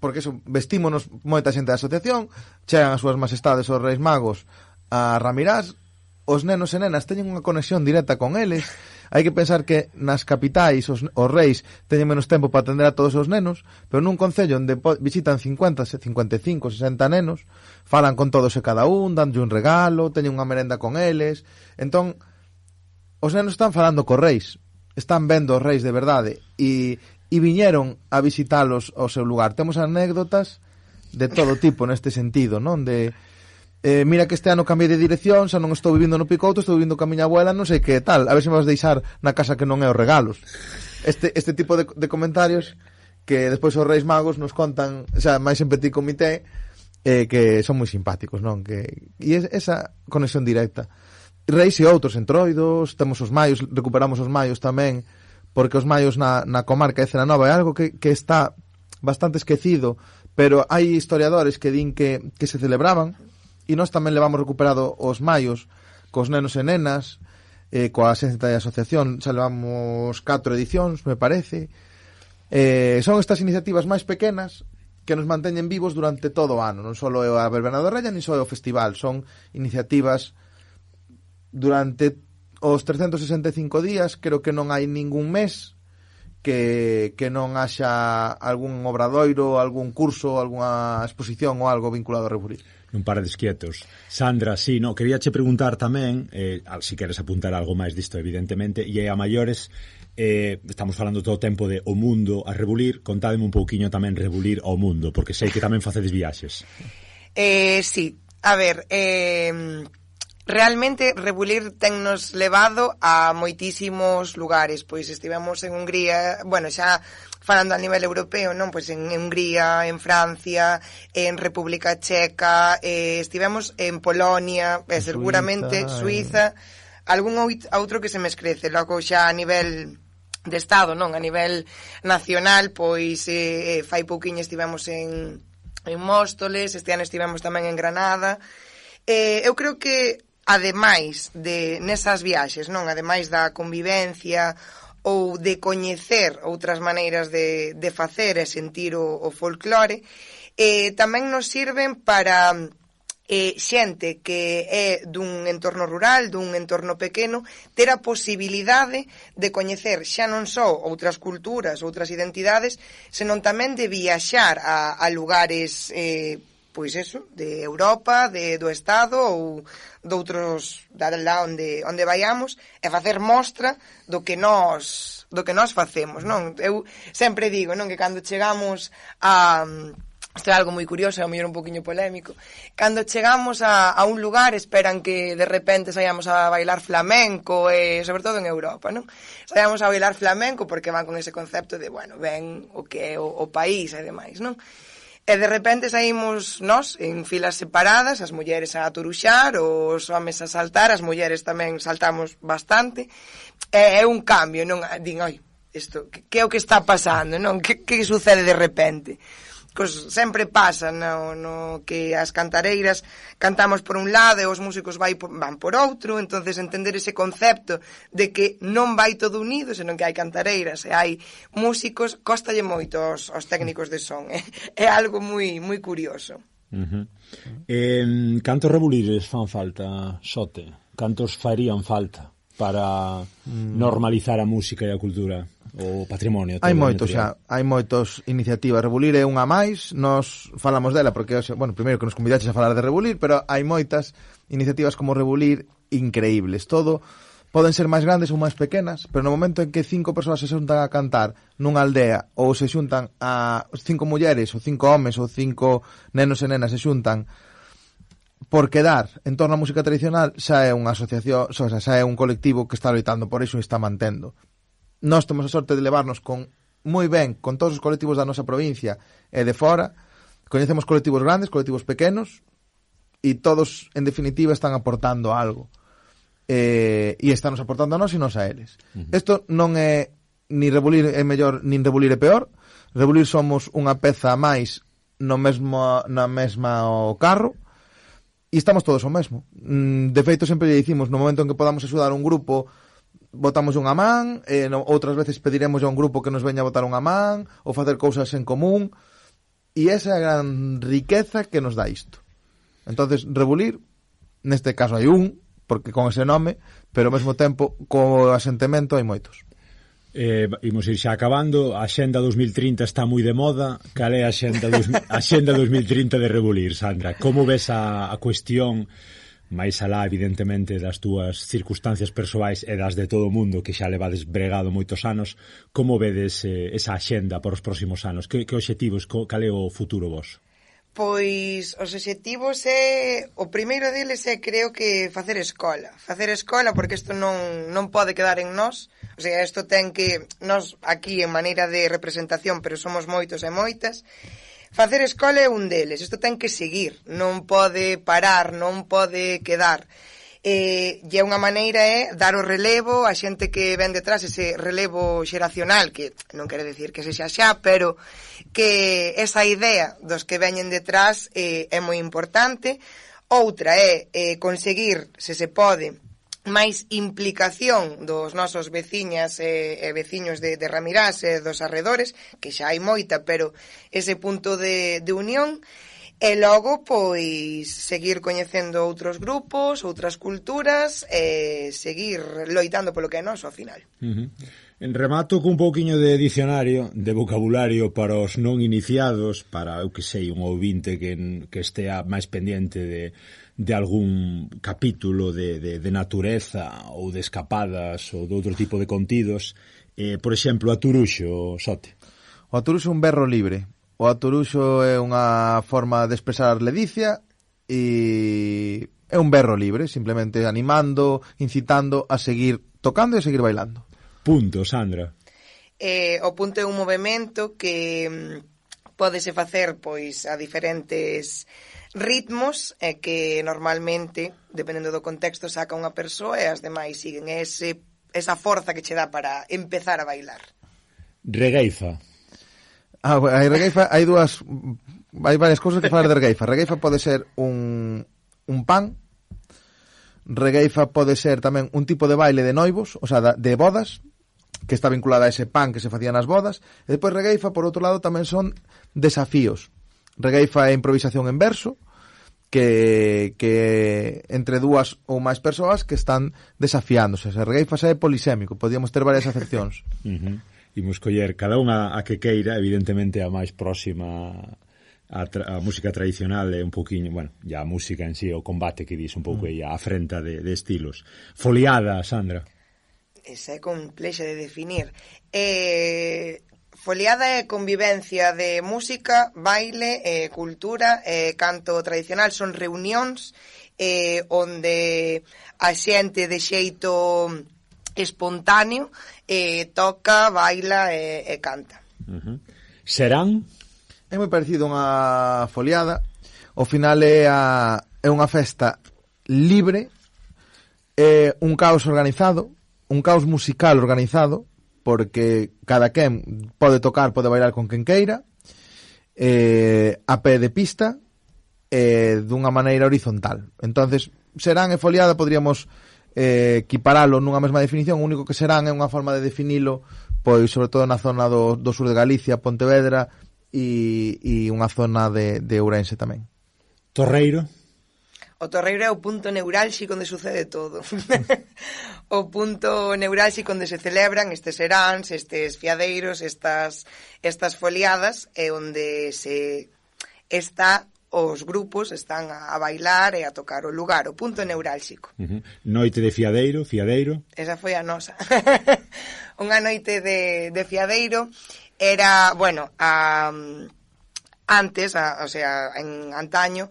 porque eso, vestímonos moita xente da asociación, chegan as súas majestades os Reis Magos a Ramirás, os nenos e nenas teñen unha conexión directa con eles. Hai que pensar que nas capitais os reis teñen menos tempo para atender a todos os nenos, pero nun concello onde visitan 50, 55, 60 nenos, falan con todos e cada un, danlle un regalo, teñen unha merenda con eles. Entón, os nenos están falando cos reis, están vendo os reis de verdade, e e viñeron a visitalos ao seu lugar. Temos anécdotas de todo tipo neste sentido, non? De mira que este ano cambiei de dirección, xa non estou vivindo no Picouto, estou vivindo ca miña abuela, non sei que tal, a ver se me vas deixar na casa que non é os regalos. Este tipo de comentarios que despois os Reis Magos nos contan, xa máis en petit comité, que son moi simpáticos, non? E esa conexión directa. Reis e outros entroidos, temos os maios, recuperamos os maios tamén, porque os maios na comarca de Celanova é algo que está bastante esquecido, pero hai historiadores que din que se celebraban, e nós tamén levamos recuperado os maios cos nenos e nenas, coa xente de asociación, xa levamos 4 edicións, me parece. Son estas iniciativas máis pequenas que nos manteñen vivos durante todo o ano, non só é a verbena do Rella, nin só é o festival, son iniciativas durante os 365 días, creo que non hai ningún mes que non haxa algún obradoiro, algún curso, algunha exposición ou algo vinculado a Rebulir. Non parades quietos. Sandra, sí, no, quería che preguntar tamén, si queres apuntar algo máis disto, evidentemente, e a maiores, estamos falando todo o tempo de o mundo a Rebulir, contádeme un pouquiño tamén Rebulir ao mundo, porque sei que tamén facedes viaxes. Sí, a ver, realmente Rebulir tennos levado a moitísimos lugares, pois estivemos en Hungría, bueno, xa falando a nivel europeo, non? Pois en Hungría, en Francia, en República Checa, estivemos en Polonia, seguramente Suiza, algún outro que se me escrece, logo xa a nivel de Estado, non? A nivel nacional, pois fai pouquiño estivemos en Móstoles, este ano estivemos tamén en Granada. Eu creo que ademais de nesas viaxes, non, ademais da convivencia ou de coñecer outras maneiras de facer e sentir o folclore, tamén nos sirven para xente que é dun entorno rural, dun entorno pequeno, ter a posibilidade de coñecer xa non só outras culturas, outras identidades, senón tamén de viaxar a lugares pois eso, de Europa, do Estado ou doutros lá onde vaiamos, e facer mostra do que nós facemos, non? Eu sempre digo, non, que cando chegamos a isto é algo moi curioso, é o mellor un poquinho polémico. Cando chegamos a un lugar, esperan que de repente saíamos a bailar flamenco, sobre todo en Europa, non? Saíamos a bailar flamenco porque van con ese concepto de, bueno, ven o que é o país e demais, non? E de repente saímos nós en filas separadas, as mulleres a turuxar, os homes a saltar, as mulleres tamén saltamos bastante. É un cambio, non? Din, oi, isto, que é o que está pasando, non? Que sucede de repente? Pois sempre pasa no que as cantareiras cantamos por un lado e os músicos van por outro, entonces entender ese concepto de que non vai todo unido, senón que hai cantareiras e hai músicos, costalle moito aos técnicos de son, é algo moi moi curioso. Cantos Rebulires fan falta, Xote? Cantos farían falta para normalizar a música e a cultura? O patrimonio. Hai moitos xa, hai moitos iniciativas. Rebulir é unha máis, nós falamos dela porque, bueno, primeiro que nos convidaches a falar de Rebulir, pero hai moitas iniciativas como Rebulir increíbles. Todo poden ser máis grandes ou máis pequenas, pero no momento en que 5 persoas se xuntan a cantar nunha aldea ou se xuntan a 5 mulleres ou 5 homes ou 5 nenos e nenas se xuntan por quedar en torno á música tradicional, xa é unha asociación, xa é un colectivo que está loitando por iso e está mantendo. Nós temos a sorte de levarnos moi ben con todos os colectivos da nosa provincia e de fora. Coñecemos colectivos grandes, colectivos pequenos, e todos, en definitiva, están aportando algo. E están nos aportando a nós e nós a eles. Isto non é ni Rebulir é mellor, nin Rebulir é peor. Rebulir somos unha peza máis na mesma o carro, e estamos todos o mesmo. De feito, sempre lle dicimos, no momento en que podamos axudar un grupo, botamos unha man, outras veces pediremos a un grupo que nos veña a botar unha man ou facer cousas en común, e esa é a gran riqueza que nos dá isto. Entonces, Rebulir, neste caso hai un, porque con ese nome, pero ao mesmo tempo co asentemento hai moitos. Imos ir xa acabando. A Axenda 2030 está moi de moda. Cal é a Axenda 2030 de Rebulir, Sandra? Como ves a cuestión máis alá, evidentemente, das túas circunstancias persoais e das de todo o mundo que xa levades bregado moitos anos, como vedes esa axenda por os próximos anos? Que obxectivos, cal é o futuro vos? Pois os obxectivos o primeiro deles é, creo que, facer escola porque isto non pode quedar en nós, o sea, isto ten que nós aquí en maneira de representación, pero somos moitos e moitas. Facer escola é un deles, isto ten que seguir, non pode parar, non pode quedar. E unha maneira é dar o relevo a xente que ven detrás, ese relevo xeracional, que non quere decir que sexa xa, pero que esa idea dos que veñen detrás é moi importante. Outra é conseguir, se se pode, máis implicación dos nosos veciñas e veciños de Ramirás e dos arredores, que xa hai moita, pero ese punto de unión. E logo, pois, seguir coñecendo outros grupos, outras culturas, e seguir loitando polo que é noso, ao final. En remato cun pouquiño de dicionario, de vocabulario para os non iniciados, para, eu que sei, un ouvinte que estea máis pendiente de algún capítulo de natureza ou de escapadas ou de outro tipo de contidos. Por exemplo, aturuxo, Sote. O aturuxo é un berro libre. O aturuxo é unha forma de expresar ledicia e é un berro libre, simplemente animando, incitando a seguir tocando e a seguir bailando. Punto, Sandra. O punto é un movimento que pódese facer pois a diferentes ritmos e que normalmente, dependendo do contexto, saca unha persoa e as demais siguen esa forza que che dá para empezar a bailar. Regueifa. Hai varias cousas que falar de regueifa. Regueifa pode ser un pan. Regueifa pode ser tamén un tipo de baile de noivos, o sea, de bodas, que está vinculada a ese pan que se facía nas bodas. E depois regueifa, por outro lado, tamén son desafíos. Regueifa é improvisación en verso, que entre dúas ou máis persoas que están desafiándose. O sea, regueifa é polisémico, podíamos ter varias acepcións. Imos coller cada unha a que queira, evidentemente a máis próxima a música tradicional é un pouquiño, bueno, ya a música en sí, o combate que dis un pouco aí, a afrenta de estilos. Foliada, Sandra. Esa é complexa de definir. Foliada é convivencia de música, baile, cultura, canto tradicional, son reunións onde a xente de xeito espontáneo toca, baila e canta. Serán? É moi parecido a unha foliada. O final é unha festa libre, é un caos organizado, un caos musical organizado, porque cada quen pode tocar, pode bailar con quen queira, a pé de pista, dunha maneira horizontal. Entonces, Serán e foliada podríamos equiparalo nunha mesma definición. O único que Serán é unha forma de definilo, pois sobre todo na zona do sur de Galicia, Pontevedra e unha zona de Ourense tamén. Torreiro? O torreiro é o punto neurálxico onde sucede todo. O punto neurálxico onde se celebran estes seráns, estes fiadeiros, estas foliadas, e onde os grupos están a bailar e a tocar o lugar, o punto neurálxico. Noite de fiadeiro? Esa foi a nosa. Unha noite de fiadeiro era, bueno, antes, o sea, en antaño,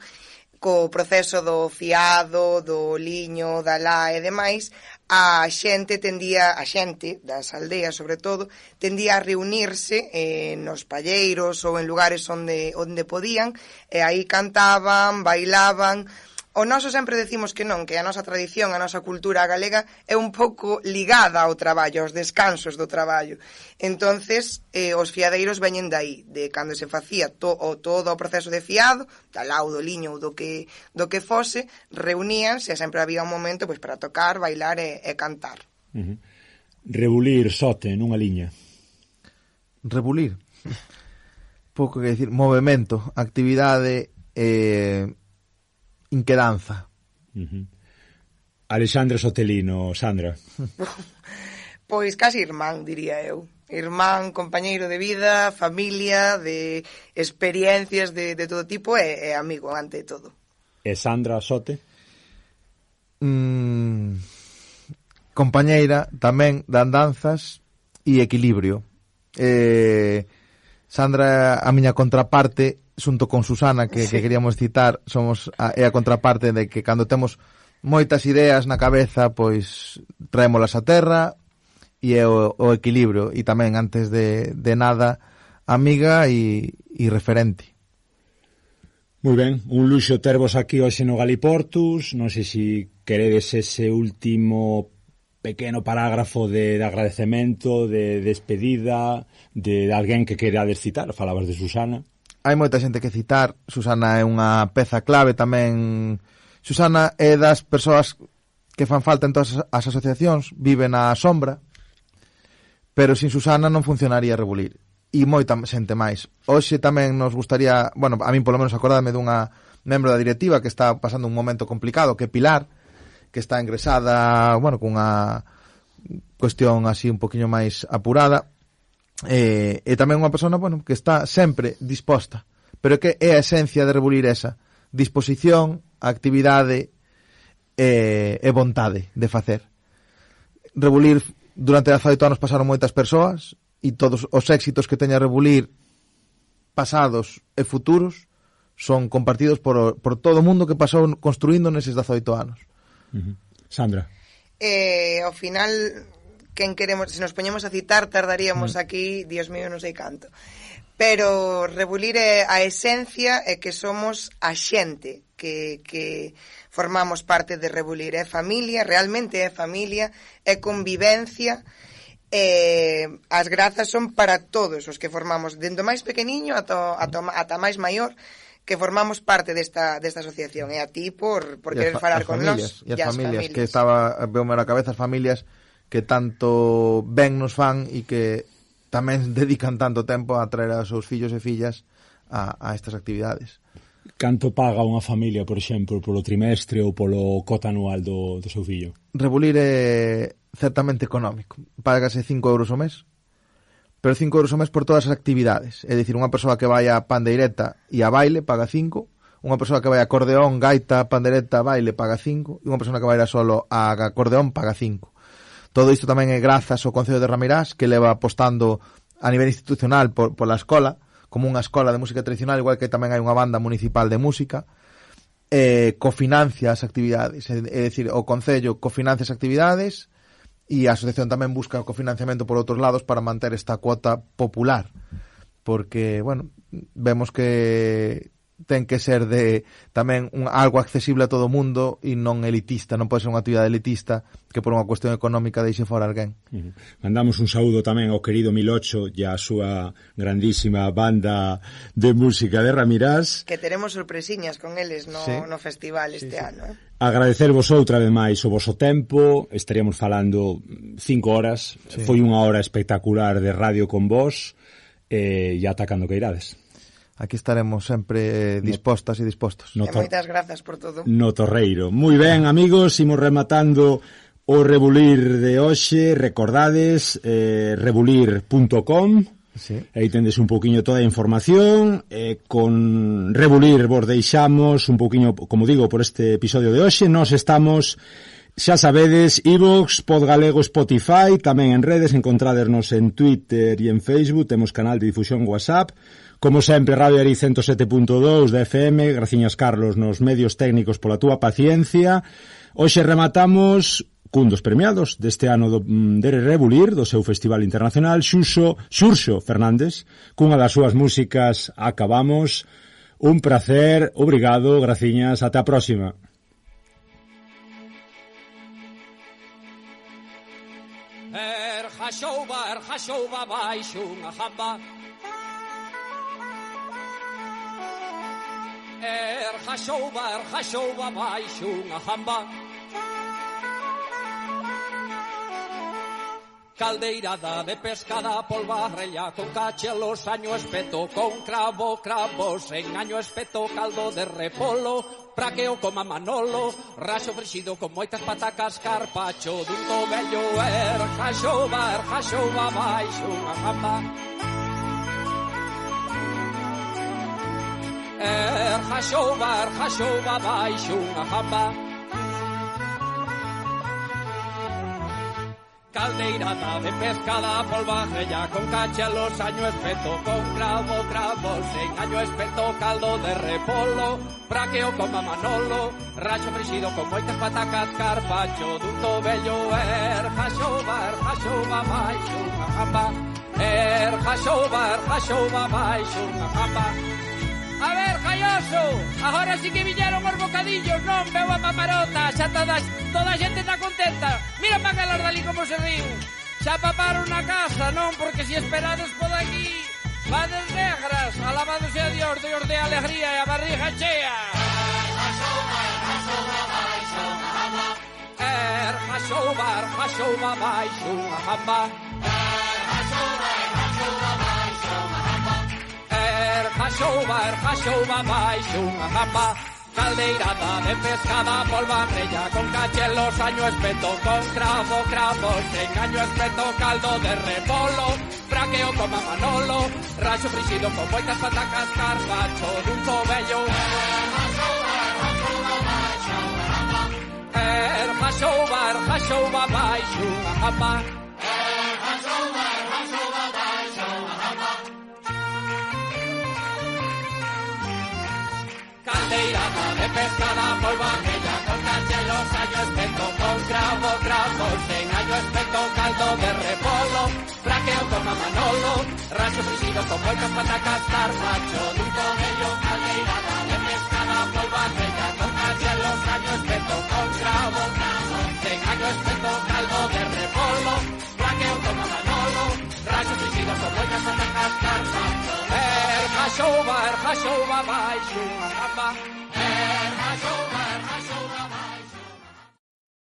co proceso do fiado, do liño, da lá e demais, a xente das aldeas sobre todo, tendía a reunirse nos palleiros ou en lugares onde podían, e aí cantaban, bailaban. O noso sempre decimos que non, que a nosa tradición, a nosa cultura galega é un pouco ligada ao traballo, aos descansos do traballo. Entonces, os fiadeiros veñen daí, de cando se facía todo o proceso de fiado, da lau, do liño ou do que fose, reuníanse e sempre había un momento pois para tocar, bailar e cantar. Rebulir, Sote, nunha liña. Rebulir? Pouco que decir, movimento, actividade, inquedanza. Alexandre Sotelino, Sandra. Pois casi irmán, diría eu. Irmán, compañeiro de vida, familia, de experiencias de todo tipo e amigo, ante todo. E Sandra, Sote? compañeira tamén de andanzas e equilibrio. Sandra, a miña contraparte, xunto con Susana, que queríamos citar, é a contraparte de que cando temos moitas ideas na cabeza, pois traémolas a terra, e é o equilibrio. E tamén, antes de nada, amiga e referente. Moi ben, un luxo tervos aquí hoxe no Galiportus. Non sei se queredes ese último pequeno parágrafo de agradecemento, de despedida, de alguén que querades citar. Falabas de Susana. Hai moita xente que citar. Susana é unha peza clave tamén. Susana é das persoas que fan falta en todas as asociacións, vive na sombra, pero sin Susana non funcionaría Rebulir. E moita xente máis. Hoxe tamén nos gustaría, bueno, a min polo menos acordarme dunha membro da directiva que está pasando un momento complicado, que é Pilar, que está ingresada, bueno, cunha cuestión así un poquinho máis apurada, e tamén unha persona, bueno, que está sempre disposta, pero que é a esencia de Rebulir esa disposición, actividade e vontade de facer. Rebulir, durante 18 anos pasaron moitas persoas, e todos os éxitos que teña Rebulir, pasados e futuros, son compartidos por todo o mundo que pasou construindo neses 18 anos. Sandra. Ao final, quen queremos, se nos poñemos a citar, tardaríamos aquí, Dios mío, non sei canto. Pero Rebulir é a esencia e que somos a xente que formamos parte de Rebulir. É familia, realmente é familia, é convivencia. As grazas son para todos os que formamos, dende o máis pequeniño ata máis maior, que formamos parte desta asociación. E a ti por querer falar con nós. E as familias, que estaba, veume na cabeza, as familias que tanto ben nos fan e que tamén dedican tanto tempo a traer a seus fillos e fillas a estas actividades. Canto paga unha familia, por exemplo, polo trimestre ou polo cota anual do seu fillo? Rebulir é certamente económico. Págase 5 euros o mes, pero 5 euros o mes por todas as actividades. É dicir, unha persoa que vai a pandeireta e a baile paga 5, unha persoa que vai a acordeón, gaita, pandereta, baile paga 5, e unha persoa que vai a solo a acordeón paga 5. Todo isto tamén é grazas ao Concello de Ramirás, que leva apostando a nivel institucional pola escola, como unha escola de música tradicional, igual que tamén hai unha banda municipal de música, cofinancia as actividades. É dicir, o Concello cofinancia as actividades e a asociación tamén busca o cofinanciamento por outros lados para manter esta cuota popular. Porque, bueno, vemos que ten que ser tamén algo accesible a todo o mundo e non elitista, non pode ser unha actividade elitista que por unha cuestión económica deixe fora alguén. Mandamos un saúdo tamén ao querido Milocho e a súa grandísima banda de música de Ramirás. Que teremos sorpresiñas con eles no festival este ano. Agradecervos outra vez máis o voso tempo. Estaríamos falando 5 horas. Foi unha hora espectacular de radio con vos, e ata cando que irades. Aquí estaremos sempre dispostas e dispostos. E moitas grazas por todo. No Torreiro. Moi ben, amigos, imos rematando o Rebulir de hoxe. Recordades, rebulir.com. Sí. Aí tendes un poquinho toda a información. Con Rebulir vos deixamos un poquinho, como digo, por este episodio de hoxe. Nos estamos, xa sabedes, iVoox, Podgalego, Spotify, tamén en redes, encontradernos en Twitter e en Facebook, temos canal de difusión WhatsApp. Como sempre, Radio Ari 107.2 da FM, graciñas Carlos nos medios técnicos pola túa paciencia. Hoxe rematamos cun dos premiados deste ano de Rebulir, do seu Festival Internacional, Xurxo Fernández, cunha das súas músicas Acabamos. Un placer, obrigado, graciñas, ata a próxima. Erja baixo unha jamba, Erja xouba baixo unha jamba, caldeirada de pescada, polvarrella con cachelos, año espeto con cravo, cravos en año espeto, caldo de repolo, praqueo coma Manolo, raxo frixido con moitas patacas, carpacho dun tobello. Erja xouba baixo unha jamba, Erja xouba baixo unha jamba, Caldeirada de pescada, polvarrella con cachelos, año espeto con cravos, en año espeto caldo de repolo, braqueo con Manolo, racho frixido con moitas patacas, carpacho dun tobello, jachouba, baixo unha jamba, jachouba, baixo unha jamba. A ver, Jaioso, agora sí que viñeron os bocadillos, non veo a paparota, xa toda a xente está contenta. Mira pa aquelas dali como se rín. Xa paparon na casa, non? Porque si esperades por aquí, vades negras, alabado sea Dios de alegría e a barriga chea. Jachouba, baixo unha jamba. Jachouba, baixo unha jamba. Caldeirada de pescada, polvarrella con cachelos, año espeto con cravos, en año espeto caldo de repolo, braqueo con Manolo, racho frixido con moitas patacas, carpacho dun tobello. Jachouba, baixo unha jamba. Caldeirada de pescada, polvarrella con cachelos, año espeto con cravos, en año espeto caldo de repolo, braqueo con Manolo, racho frixido con moitas patacas, carpacho dun tobello. Caldeirada de pescada, polvarrella con cachelos, año espeto con cravos, en año espeto caldo de repolo, braqueo con Manolo, racho frixido con moitas patacas, carpacho. Jachouba, baixo unha jamba. Jachouba.